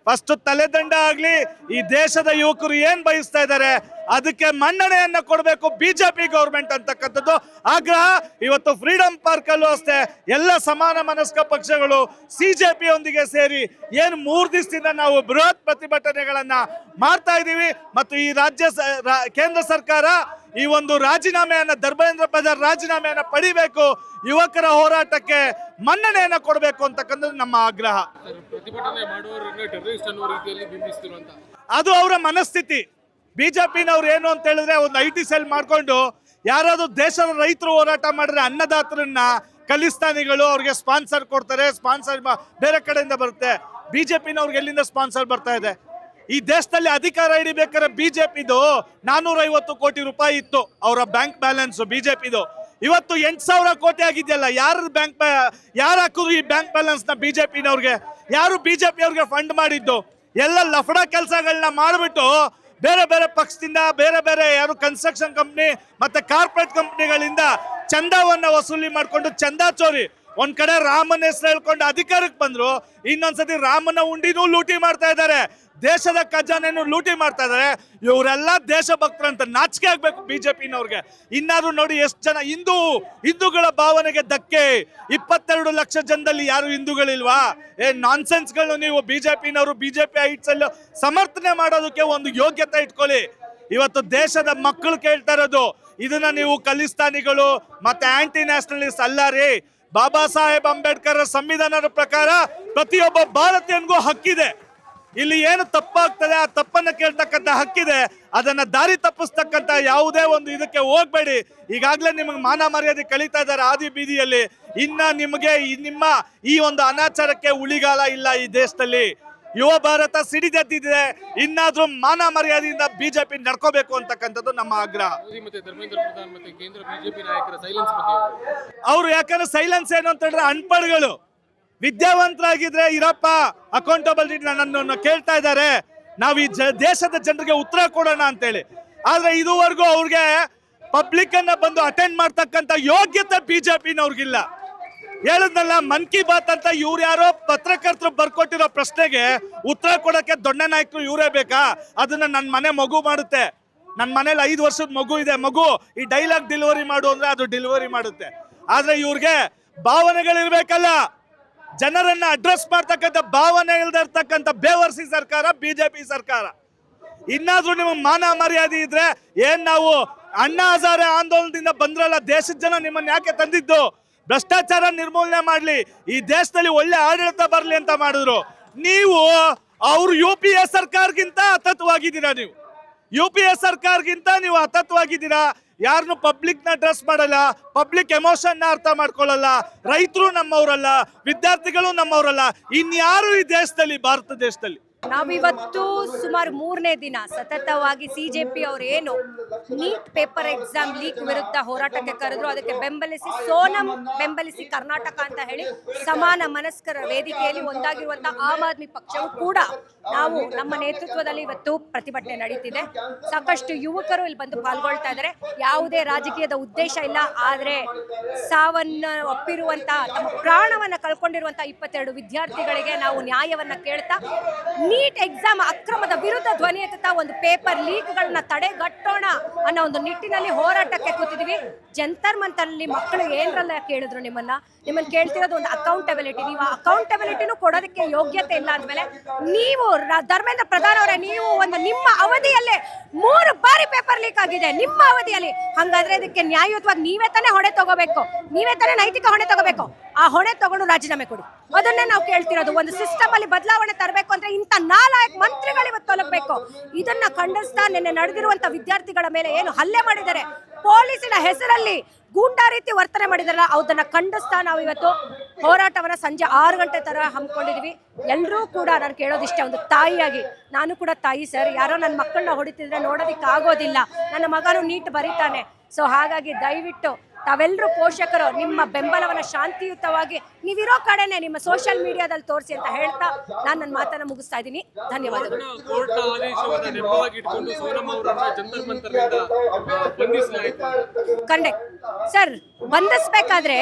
ಫಸ್ಟ್ ತಲೆದಂಡ ಆಗ್ಲಿ. ಈ ದೇಶದ ಯುವಕರು ಏನ್ ಬಯಸ್ತಾ ಇದ್ದಾರೆ ಅದಕ್ಕೆ ಮನ್ನಣೆಯನ್ನ ಕೊಡಬೇಕು ಬಿಜೆಪಿ ಗೌರ್ಮೆಂಟ್ ಅಂತಕ್ಕಂಥದ್ದು ಆಗ್ರಹ. ಇವತ್ತು ಫ್ರೀಡಂ ಪಾರ್ಕ್ ಅಲ್ಲೂ ಅಷ್ಟೇ ಎಲ್ಲ ಸಮಾನ ಮನಸ್ಕ ಪಕ್ಷಗಳು ಸಿಜೆಪಿಯೊಂದಿಗೆ ಸೇರಿ ಏನು 3 ದಿವಸದಿಂದ ನಾವು ಬೃಹತ್ ಪ್ರತಿಭಟನೆಗಳನ್ನ ಮಾಡ್ತಾ ಇದ್ದೀವಿ. ಮತ್ತು ಈ ಕೇಂದ್ರ ಸರ್ಕಾರ ಈ ಒಂದು ರಾಜೀನಾಮೆಯನ್ನ, ಧರ್ಮೇಂದ್ರ ಪ್ರಧಾನ್ ರಾಜೀನಾಮೆಯನ್ನ ಪಡಿಬೇಕು, ಯುವಕರ ಹೋರಾಟಕ್ಕೆ ಮನ್ನಣೆಯನ್ನ ಕೊಡಬೇಕು ಅಂತಕ್ಕಂಥದ್ದು ನಮ್ಮ ಆಗ್ರಹ. ಪ್ರತಿಭಟನೆ ಮಾಡುವವರನ್ನ ಟೆರರಿಸ್ಟ್ ಅನ್ನೋ ರೀತಿಯಲ್ಲಿ ಬಿಂಬಿಸ್ತಿರುವಂತ ಅದು ಅವರ ಮನಸ್ಥಿತಿ. ಬಿಜೆಪಿನವ್ರು ಏನು ಅಂತ ಹೇಳಿದ್ರೆ, ಒಂದು IT ಸೆಲ್ ಮಾಡ್ಕೊಂಡು ಯಾರಾದ್ರೂ ದೇಶದ ರೈತರು ಹೋರಾಟ ಮಾಡಿದ್ರೆ ಅನ್ನದಾತರನ್ನ ಖಲಿಸ್ತಾನಿಗಳು ಅವ್ರಿಗೆ ಸ್ಪಾನ್ಸರ್ ಕೊಡ್ತಾರೆ, ಸ್ಪಾನ್ಸರ್ ಬೇರೆ ಕಡೆಯಿಂದ ಬರುತ್ತೆ. ಬಿಜೆಪಿನವ್ರಿಗೆ ಎಲ್ಲಿಂದ ಸ್ಪಾನ್ಸರ್ ಬರ್ತಾ ಇದೆ? ಈ ದೇಶದಲ್ಲಿ ಅಧಿಕಾರ ಹಿಡಿಬೇಕಾದ್ರೆ ಬಿಜೆಪಿದು 450 ಕೋಟಿ ರೂಪಾಯಿ ಇತ್ತು ಅವರ ಬ್ಯಾಂಕ್ ಬ್ಯಾಲೆನ್ಸ್ ಬಿಜೆಪಿದು. ಇವತ್ತು 8,000 ಕೋಟಿ ಆಗಿದೆಯಲ್ಲ. ಯಾರು ಹಾಕಿದ್ರು ಈ ಬ್ಯಾಂಕ್ ಬ್ಯಾಲೆನ್ಸ್ ನ? ಬಿಜೆಪಿನವ್ರಿಗೆ. ಯಾರು ಬಿಜೆಪಿ ಅವ್ರಿಗೆ ಫಂಡ್ ಮಾಡಿದ್ದು? ಎಲ್ಲ ಲಫಡ ಕೆಲಸಗಳನ್ನ ಮಾಡಿಬಿಟ್ಟು ಬೇರೆ ಬೇರೆ ಪಕ್ಷದಿಂದ ಬೇರೆ ಯಾರು ಕನ್ಸ್ಟ್ರಕ್ಷನ್ ಕಂಪ್ನಿ ಮತ್ತೆ ಕಾರ್ಪೊರೇಟ್ ಕಂಪ್ನಿಗಳಿಂದ ಚಂದಾವನ್ನ ವಸೂಲಿ ಮಾಡ್ಕೊಂಡು ಚಂದಾ ಚೋರಿ. ಒಂದ್ ಕಡೆ ರಾಮನ ಹೆಸರು ಹೇಳ್ಕೊಂಡು ಅಧಿಕಾರಕ್ಕೆ ಬಂದ್ರು, ಇನ್ನೊಂದ್ಸತಿ ರಾಮನ ಉಂಡಿನೂ ಲೂಟಿ ಮಾಡ್ತಾ ಇದ್ದಾರೆ, ದೇಶದ ಖಜಾನೆಯನ್ನು ಲೂಟಿ ಮಾಡ್ತಾ ಇದ್ದಾರೆ. ಇವರೆಲ್ಲ ದೇಶಭಕ್ತರು ಅಂತ ನಾಚಿಕೆ ಆಗ್ಬೇಕು ಬಿಜೆಪಿನವ್ರಿಗೆ. ಇನ್ನಾದ್ರೂ ನೋಡಿ ಎಷ್ಟು ಜನ ಹಿಂದೂಗಳ ಭಾವನೆಗೆ ಧಕ್ಕೆ. 22 ಲಕ್ಷ ಜನದಲ್ಲಿ ಯಾರು ಹಿಂದೂಗಳಿಲ್ವಾ? ನಾನ್ಸೆನ್ಸ್ಗಳು ನೀವು ಬಿಜೆಪಿನವರು ಬಿಜೆಪಿ ಐಟ್ಸ್ ಅಲ್ಲಿ ಸಮರ್ಥನೆ ಮಾಡೋದಕ್ಕೆ ಒಂದು ಯೋಗ್ಯತೆ ಇಟ್ಕೊಳ್ಳಿ. ಇವತ್ತು ದೇಶದ ಮಕ್ಕಳು ಕೇಳ್ತಾ ಇರೋದು ಇದನ್ನ ನೀವು ಖಲಿಸ್ತಾನಿಗಳು ಮತ್ತೆ ಆಂಟಿ ನ್ಯಾಷನಲಿಸ್ಟ್ ಅಲ್ಲ ರೀ. ಬಾಬಾ ಸಾಹೇಬ್ ಅಂಬೇಡ್ಕರ್ ಸಂವಿಧಾನದ ಪ್ರಕಾರ ಪ್ರತಿಯೊಬ್ಬ ಭಾರತೀಯನಿಗೂ ಹಕ್ಕಿದೆ. ಇಲ್ಲಿ ಏನು ತಪ್ಪಾಗ್ತದೆ ಆ ತಪ್ಪನ್ನ ಕೇಳ್ತಕ್ಕಂಥ ಹಕ್ಕಿದೆ. ಅದನ್ನ ದಾರಿ ತಪ್ಪಿಸ್ತಕ್ಕಂಥ ಯಾವುದೇ ಒಂದು ಇದಕ್ಕೆ ಹೋಗ್ಬೇಡಿ. ಈಗಾಗಲೇ ನಿಮಗೆ ಮಾನ ಮರ್ಯಾದೆ ಕಳೀತಾ ಇದ್ದಾರೆ ಆದಿ ಬೀದಿಯಲ್ಲಿ. ಇನ್ನ ನಿಮಗೆ ನಿಮ್ಮ ಈ ಒಂದು ಅನಾಚಾರಕ್ಕೆ ಉಳಿಗಾಲ ಇಲ್ಲ. ಈ ದೇಶದಲ್ಲಿ ಯುವ ಭಾರತ ಸಿಡಿದೆದ್ದಿದೆ. ಇನ್ನಾದ್ರೂ ಮಾನ ಮರ್ಯಾದೆಯಿಂದ ಬಿಜೆಪಿ ನಡ್ಕೋಬೇಕು ಅಂತಕ್ಕಂಥದ್ದು ನಮ್ಮ ಆಗ್ರಹ. ಮತ್ತೆ ಧರ್ಮೇಂದ್ರ ಪ್ರಧಾನ್ ಮತ್ತೆ ಕೇಂದ್ರ ಬಿಜೆಪಿ ನಾಯಕರ ಸೈಲೆನ್ಸ್ ಬಗ್ಗೆ ಅವ್ರು ಯಾಕಂದ್ರೆ ಸೈಲೆನ್ಸ್ ಏನು ಅಂತ ಹೇಳಿದ್ರೆ, ಅನ್ಪಡ್ಗಳು ವಿದ್ಯಾವಂತರಾಗಿದ್ರೆ ಇರಪ್ಪ ಅಕೌಂಟಬಿಲಿಟಿ ನನ್ನನ್ನು ಕೇಳ್ತಾ ಇದ್ದಾರೆ, ನಾವು ಈ ದೇಶದ ಜನರಿಗೆ ಉತ್ತರ ಕೊಡೋಣ ಅಂತೇಳಿ. ಆದ್ರೆ ಇದುವರೆಗೂ ಅವ್ರಿಗೆ ಪಬ್ಲಿಕ್ ಅನ್ನ ಬಂದು ಅಟೆಂಡ್ ಮಾಡ್ತಕ್ಕಂಥ ಯೋಗ್ಯತೆ ಬಿಜೆಪಿನವ್ರಿಗಿಲ್ಲ. ಹೇಳಿದ್ನಲ್ಲ, ಮನ್ ಕಿ ಬಾತ್ ಅಂತ ಇವ್ರು ಯಾರೋ ಪತ್ರಕರ್ತರು ಬರ್ಕೊಟ್ಟಿರೋ ಪ್ರಶ್ನೆಗೆ ಉತ್ತರ ಕೊಡಕ್ಕೆ ದೊಡ್ಡ ನಾಯಕರು ಇವರೇ ಬೇಕಾ? ಅದನ್ನ ನನ್ನ ಮನೆ ಮಗು ಮಾಡುತ್ತೆ. ನನ್ನ ಮನೇಲಿ 5 ವರ್ಷದ ಮಗು ಇದೆ. ಮಗು ಈ ಡೈಲಾಗ್ ಡೆಲಿವರಿ ಮಾಡು ಅಂದ್ರೆ ಅದು ಡೆಲಿವರಿ ಮಾಡುತ್ತೆ. ಆದ್ರೆ ಇವ್ರಿಗೆ ಭಾವನೆಗಳಿರ್ಬೇಕಲ್ಲ, ಜನರನ್ನ ಅಡ್ರೆಸ್ ಮಾಡ್ತಕ್ಕಂಥ ಭಾವನೆ ಇಲ್ದೇ ಇರ್ತಕ್ಕಂಥ ಬೇವರ್ಸಿ ಸರ್ಕಾರ ಬಿಜೆಪಿ ಸರ್ಕಾರ. ಇನ್ನಾದ್ರೂ ನಿಮಗೆ ಮಾನ ಮರ್ಯಾದೆ ಇದ್ರೆ ಏನ್ ನಾವು ಅಣ್ಣಾ ಹಜಾರೆ ಆಂದೋಲನದಿಂದ ಬಂದ್ರಲ್ಲ, ದೇಶದ ಜನ ನಿಮ್ಮನ್ನ ಯಾಕೆ ತಂದಿದ್ದು? ಭ್ರಷ್ಟಾಚಾರ ನಿರ್ಮೂಲನೆ ಮಾಡ್ಲಿ, ಈ ದೇಶದಲ್ಲಿ ಒಳ್ಳೆ ಆಡಳಿತ ಬರ್ಲಿ ಅಂತ ಮಾಡಿದ್ರು. ನೀವು ಅವ್ರು UPA ಸರ್ಕಾರಕ್ಕಿಂತ ಹತತ್ವಾಗಿದ್ದೀರಾ. ನೀವು UPA ಸರ್ಕಾರಕ್ಕಿಂತ ನೀವು ಹತತ್ವಾಗಿದ್ದೀರಾ. ಯಾರನ್ನು ಪಬ್ಲಿಕ್ ನ ಅಡ್ರೆಸ್ ಮಾಡಲ್ಲ, ಪಬ್ಲಿಕ್ ಎಮೋಷನ್ ನ ಅರ್ಥ ಮಾಡ್ಕೊಳ್ಳಲ್ಲ. ರೈತರು ನಮ್ಮವರಲ್ಲ, ವಿದ್ಯಾರ್ಥಿಗಳು ನಮ್ಮವರಲ್ಲ, ಇನ್ಯಾರು ಈ ದೇಶದಲ್ಲಿ, ಭಾರತ ದೇಶದಲ್ಲಿ. ನಾವಿವತ್ತು ಸುಮಾರು 3ನೇ ದಿನ ಸತತವಾಗಿ ಸಿಜೆಪಿ ಅವರು ಏನು ನೀಟ್ ಪೇಪರ್ ಎಕ್ಸಾಮ್ ಲೀಕ್ ವಿರುದ್ಧ ಹೋರಾಟಕ್ಕೆ ಕರೆದ್ರು, ಅದಕ್ಕೆ ಬೆಂಬಲಿಸಿ ಸೋನಂ ಬೆಂಬಲಿಸಿ ಕರ್ನಾಟಕ ಅಂತ ಹೇಳಿ ಸಮಾನ ಮನಸ್ಕರ ವೇದಿಕೆಯಲ್ಲಿ ಒಂದಾಗಿರುವಂತಹ ಆಮ್ ಆದ್ಮಿ ಪಕ್ಷವು ಕೂಡ ನಾವು ನಮ್ಮ ನೇತೃತ್ವದಲ್ಲಿ ಇವತ್ತು ಪ್ರತಿಭಟನೆ ನಡೀತಿದೆ. ಸಾಕಷ್ಟು ಯುವಕರು ಇಲ್ಲಿ ಬಂದು ಪಾಲ್ಗೊಳ್ತಾ ಇದ್ದಾರೆ. ಯಾವುದೇ ರಾಜಕೀಯದ ಉದ್ದೇಶ ಇಲ್ಲ, ಆದ್ರೆ ಸಾವನ್ನ ಒಪ್ಪಿರುವಂತಹ, ತಮ್ಮ ಪ್ರಾಣವನ್ನ ಕಳ್ಕೊಂಡಿರುವಂತಹ 22 ವಿದ್ಯಾರ್ಥಿಗಳಿಗೆ ನಾವು ನ್ಯಾಯವನ್ನ ಕೇಳ್ತಾ ನೀಟ್ ಎಕ್ಸಾಮ್ ಅಕ್ರಮದ ವಿರುದ್ಧ ಧ್ವನಿ ಎತ್ತುತ್ತಾ ಒಂದು ಪೇಪರ್ ಲೀಕ್ಗಳನ್ನ ತಡೆಗಟ್ಟೋಣ ಅನ್ನೋ ಒಂದು ನಿಟ್ಟಿನಲ್ಲಿ ಹೋರಾಟಕ್ಕೆ ಕೂತಿದ್ವಿ. ಜಂತರ್ ಮಂತರ್ನಲ್ಲಿ ಮಕ್ಕಳು ಏನ್ರಲ್ಲ ಕೇಳಿದ್ರು, ನಿಮ್ಮನ್ನ ಕೇಳ್ತಿರೋದು ಒಂದು ಅಕೌಂಟಬಿಲಿಟಿ. ನೀವು ಅಕೌಂಟಬಿಲಿಟಿನೂ ಕೊಡೋದಕ್ಕೆ ಯೋಗ್ಯತೆ ಇಲ್ಲ ಅಂದ್ಮೇಲೆ ನೀವು ಧರ್ಮೇಂದ್ರ ಪ್ರಧಾನ್ ಅವರೇ, ನೀವು ಒಂದು ನಿಮ್ಮ ಅವಧಿಯಲ್ಲೇ 3 ಬಾರಿ ಪೇಪರ್ ಲೀಕ್ ಆಗಿದೆ ನಿಮ್ಮ ಅವಧಿಯಲ್ಲಿ. ಹಂಗಾದ್ರೆ ಇದಕ್ಕೆ ನ್ಯಾಯಯುತವಾಗಿ ನೀವೇ ತಾನೇ ಹೊಣೆ ತಗೋಬೇಕು, ನೀವೇ ತಾನೇ ನೈತಿಕ ಹೊಣೆ ತಗೋಬೇಕು. ಆ ಹೊಣೆ ತಗೊಂಡು ರಾಜೀನಾಮೆ ಕೊಡಿ. ಅದನ್ನೇ ನಾವು ಕೇಳ್ತಿರೋದು. ಒಂದು ಸಿಸ್ಟಮ್ ಅಲ್ಲಿ ಬದಲಾವಣೆ ತರಬೇಕು ಅಂದ್ರೆ ಇಂಥ ನಾಲಾಯಕ ಮಂತ್ರಿಗಳು ಇವತ್ತು ತಲುಪಬೇಕು. ಇದನ್ನ ಖಂಡಿಸ್ತಾ ನಿನ್ನೆ ನಡೆದಿರುವಂತ ವಿದ್ಯಾರ್ಥಿಗಳ ಮೇಲೆ ಏನು ಹಲ್ಲೆ ಮಾಡಿದ್ದಾರೆ, ಪೊಲೀಸಿನ ಹೆಸರಲ್ಲಿ ಗೂಂಡಾ ರೀತಿ ವರ್ತನೆ ಮಾಡಿದಾರಲ್ಲ, ಅದನ್ನ ಖಂಡಿಸ್ತಾ ನಾವು ಇವತ್ತು ಹೋರಾಟವನ್ನ ಸಂಜೆ 6 ಗಂಟೆ ತರ ಹಮ್ಮಿಕೊಂಡಿದೀವಿ. ಎಲ್ಲರೂ ಕೂಡ ನಾನು ಕೇಳೋದಿಷ್ಟೇ, ಒಂದು ತಾಯಿಯಾಗಿ, ನಾನು ಕೂಡ ತಾಯಿ ಸರ್, ಯಾರೋ ನನ್ನ ಮಕ್ಕಳನ್ನ ಹೊಡಿತಿದ್ರೆ ನೋಡೋದಿಕ್ಕೆ ಆಗೋದಿಲ್ಲ. ನನ್ನ ಮಗನು ನೀಟ್ ಬರೀತಾನೆ. ಸೊ ಹಾಗಾಗಿ ದಯವಿಟ್ಟು ತಾವೆಲ್ಲರೂ ಪೋಷಕರು ನಿಮ್ಮ ಬೆಂಬಲವನ್ನ ಶಾಂತಿಯುತವಾಗಿ ನೀವಿರೋ ಕಡೆನೆ ನಿಮ್ಮ ಸೋಷಿಯಲ್ ಮೀಡಿಯಾದಲ್ಲಿ ತೋರಿಸಿ ಅಂತ ಹೇಳ್ತಾ ನಾನು ನನ್ನ ಮಾತನ್ನ ಮುಗಿಸ್ತಾ ಇದ್ದೀನಿ. ಧನ್ಯವಾದಗಳು. ಕೋರ್ಟ್ನ ಆದೇಶವನ್ನು ನೆಪವಾಗಿ ಇಟ್ಕೊಂಡು ಸೋನಂ ಅವರನ್ನ ಜಂತರ್ ಮಂತರ್ನಿಂದ ಬಂಧಿಸಲಾಯಿತು. Correct sir. ಬಂಧಿಸ್ಬೇಕಾದ್ರೆ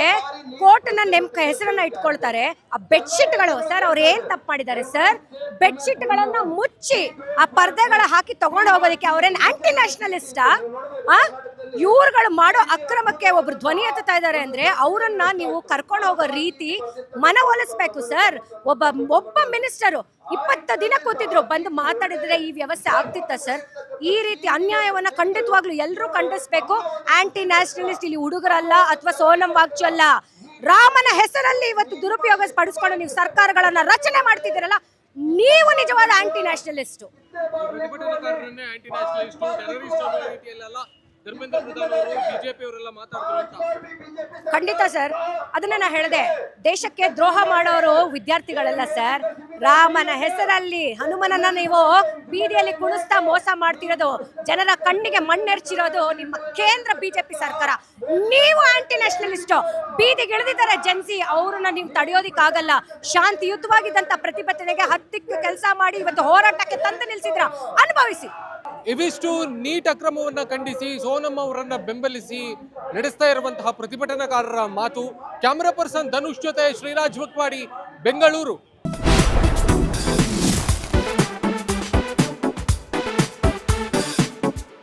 ಕೋರ್ಟ್ನ ಹೆಸರನ್ನ ಇಟ್ಕೊಳ್ತಾರೆ. ಆ ಬೆಡ್ಶೀಟ್ಗಳು ಸರ್, ಅವ್ರು ಏನ್ ತಪ್ಪು ಮಾಡಿದ್ದಾರೆ ಸರ್? ಬೆಡ್ಶೀಟ್ಗಳನ್ನ ಮುಚ್ಚಿ ಆ ಪರ್ದೆಗಳ ಹಾಕಿ ತಗೊಂಡು ಹೋಗೋದಕ್ಕೆ ಅವ್ರೇನ್ ಆಂಟಿ ನ್ಯಾಷನಲಿಸ್ಟಾ? ಇವ್ರುಗಳು ಮಾಡೋ ಅಕ್ರಮಕ್ಕೆ ಒಬ್ರು ಧ್ವನಿ ಎತ್ತುತ್ತಾ ಇದ್ದಾರೆ ಅಂದ್ರೆ ಅವರನ್ನ ನೀವು ಕರ್ಕೊಂಡು ಹೋಗೋ ರೀತಿ ಮನವೊಲಿಸ್ಬೇಕು ಸರ್. ಒಬ್ಬ ಮಿನಿಸ್ಟರು 20 ದಿನ ಕೂತಿದ್ರು, ಬಂದು ಮಾತಾಡಿದ್ರೆ ಈ ವ್ಯವಸ್ಥೆ ಆಗ್ತಿತ್ತ ಸರ್? ಈ ರೀತಿ ಅನ್ಯಾಯವನ್ನ ಖಂಡಿತವಾಗ್ಲೂ ಎಲ್ಲರೂ ಖಂಡಿಸ್ಬೇಕು. ಆಂಟಿ ನ್ಯಾಷನಲಿಸ್ಟ್ ಇಲ್ಲಿ ಹುಡುಗರಲ್ಲ ಅಥವಾ ಸೋನಂ ವಾಗ್ಚು ಅಲ್ಲ. ರಾಮನ ಹೆಸರಲ್ಲಿ ಇವತ್ತು ದುರುಪಯೋಗ ಪಡಿಸ್ಕೊಂಡು ನೀವು ಸರ್ಕಾರಗಳನ್ನ ರಚನೆ ಮಾಡ್ತಿದ್ದೀರಲ್ಲ, ನೀವು ನಿಜವಾದ ಆಂಟಿ ನ್ಯಾಷನಲಿಸ್ಟ್. ಪ್ರತಿಭಟನಾಕಾರರನ್ನೇ ಆಂಟಿ ನ್ಯಾಷನಲಿಸ್ಟ್, ಟೆರರಿಸ್ಟ್ ಅನ್ನೋ ರೀತಿಯಲ್ಲೆಲ್ಲ ಧರ್ಮೇಂದ್ರ ಪ್ರಧಾನ್ ಅವರು ಬಿಜೆಪಿ ಅವರೆಲ್ಲ ಮಾತಾಡ್ತಾರೆ ಅಂತ. ಖಂಡಿತ ಸರ್, ಅದನ್ನ ನಾ ಹೇಳಿದೆ. ದೇಶಕ್ಕೆ ದ್ರೋಹ ಮಾಡೋರು ವಿದ್ಯಾರ್ಥಿಗಳಲ್ಲ ಸರ್. ರಾಮನ ಹೆಸರಲ್ಲಿ ಹನುಮನನ್ನ ನೀವು ಬೀದಿಯಲ್ಲಿ ಕುಣಿಸ್ತಾ ಮೋಸ ಮಾಡ್ತಿರೋದು, ಜನರ ಕಣ್ಣಿಗೆ ಮಣ್ಣೆರ್ಚಿರೋದು ನಿಮ್ಮ ಕೇಂದ್ರ ಬಿಜೆಪಿ ಸರ್ಕಾರ. ನೀವು ಆಂಟಿ ನ್ಯಾಷನಲಿಸ್ಟ್. ಬೀದಿಗೆ ಇಳಿದಿದ್ದಾರೆ ಜನ್ಸಿ, ಅವ್ರನ್ನ ನೀವು ತಡೆಯೋದಿಕ್ಕಾಗಲ್ಲ. ಶಾಂತಿಯುತವಾಗಿದ್ದಂತ ಪ್ರತಿಭಟನೆಗೆ ಹತ್ತಿಕ್ಕೆ ಕೆಲಸ ಮಾಡಿ ಇವತ್ತು ಹೋರಾಟಕ್ಕೆ ತಂದು ನಿಲ್ಸಿದ್ರ, ಅನುಭವಿಸಿ. ಇವಿಷ್ಟು ನೀಟ್ ಅಕ್ರಮವನ್ನ ಖಂಡಿಸಿ ಸೋನಂ ಅವರನ್ನ ಬೆಂಬಲಿಸಿ ನಡೆಸ್ತಾ ಇರುವಂತಹ ಪ್ರತಿಭಟನಾಕಾರರ ಮಾತು. ಕ್ಯಾಮರಾ ಪರ್ಸನ್ ಧನುಷ್ ಜೊತೆ ಶ್ರೀರಾಜ್ ವಕ್ವಾಡಿ, ಬೆಂಗಳೂರು.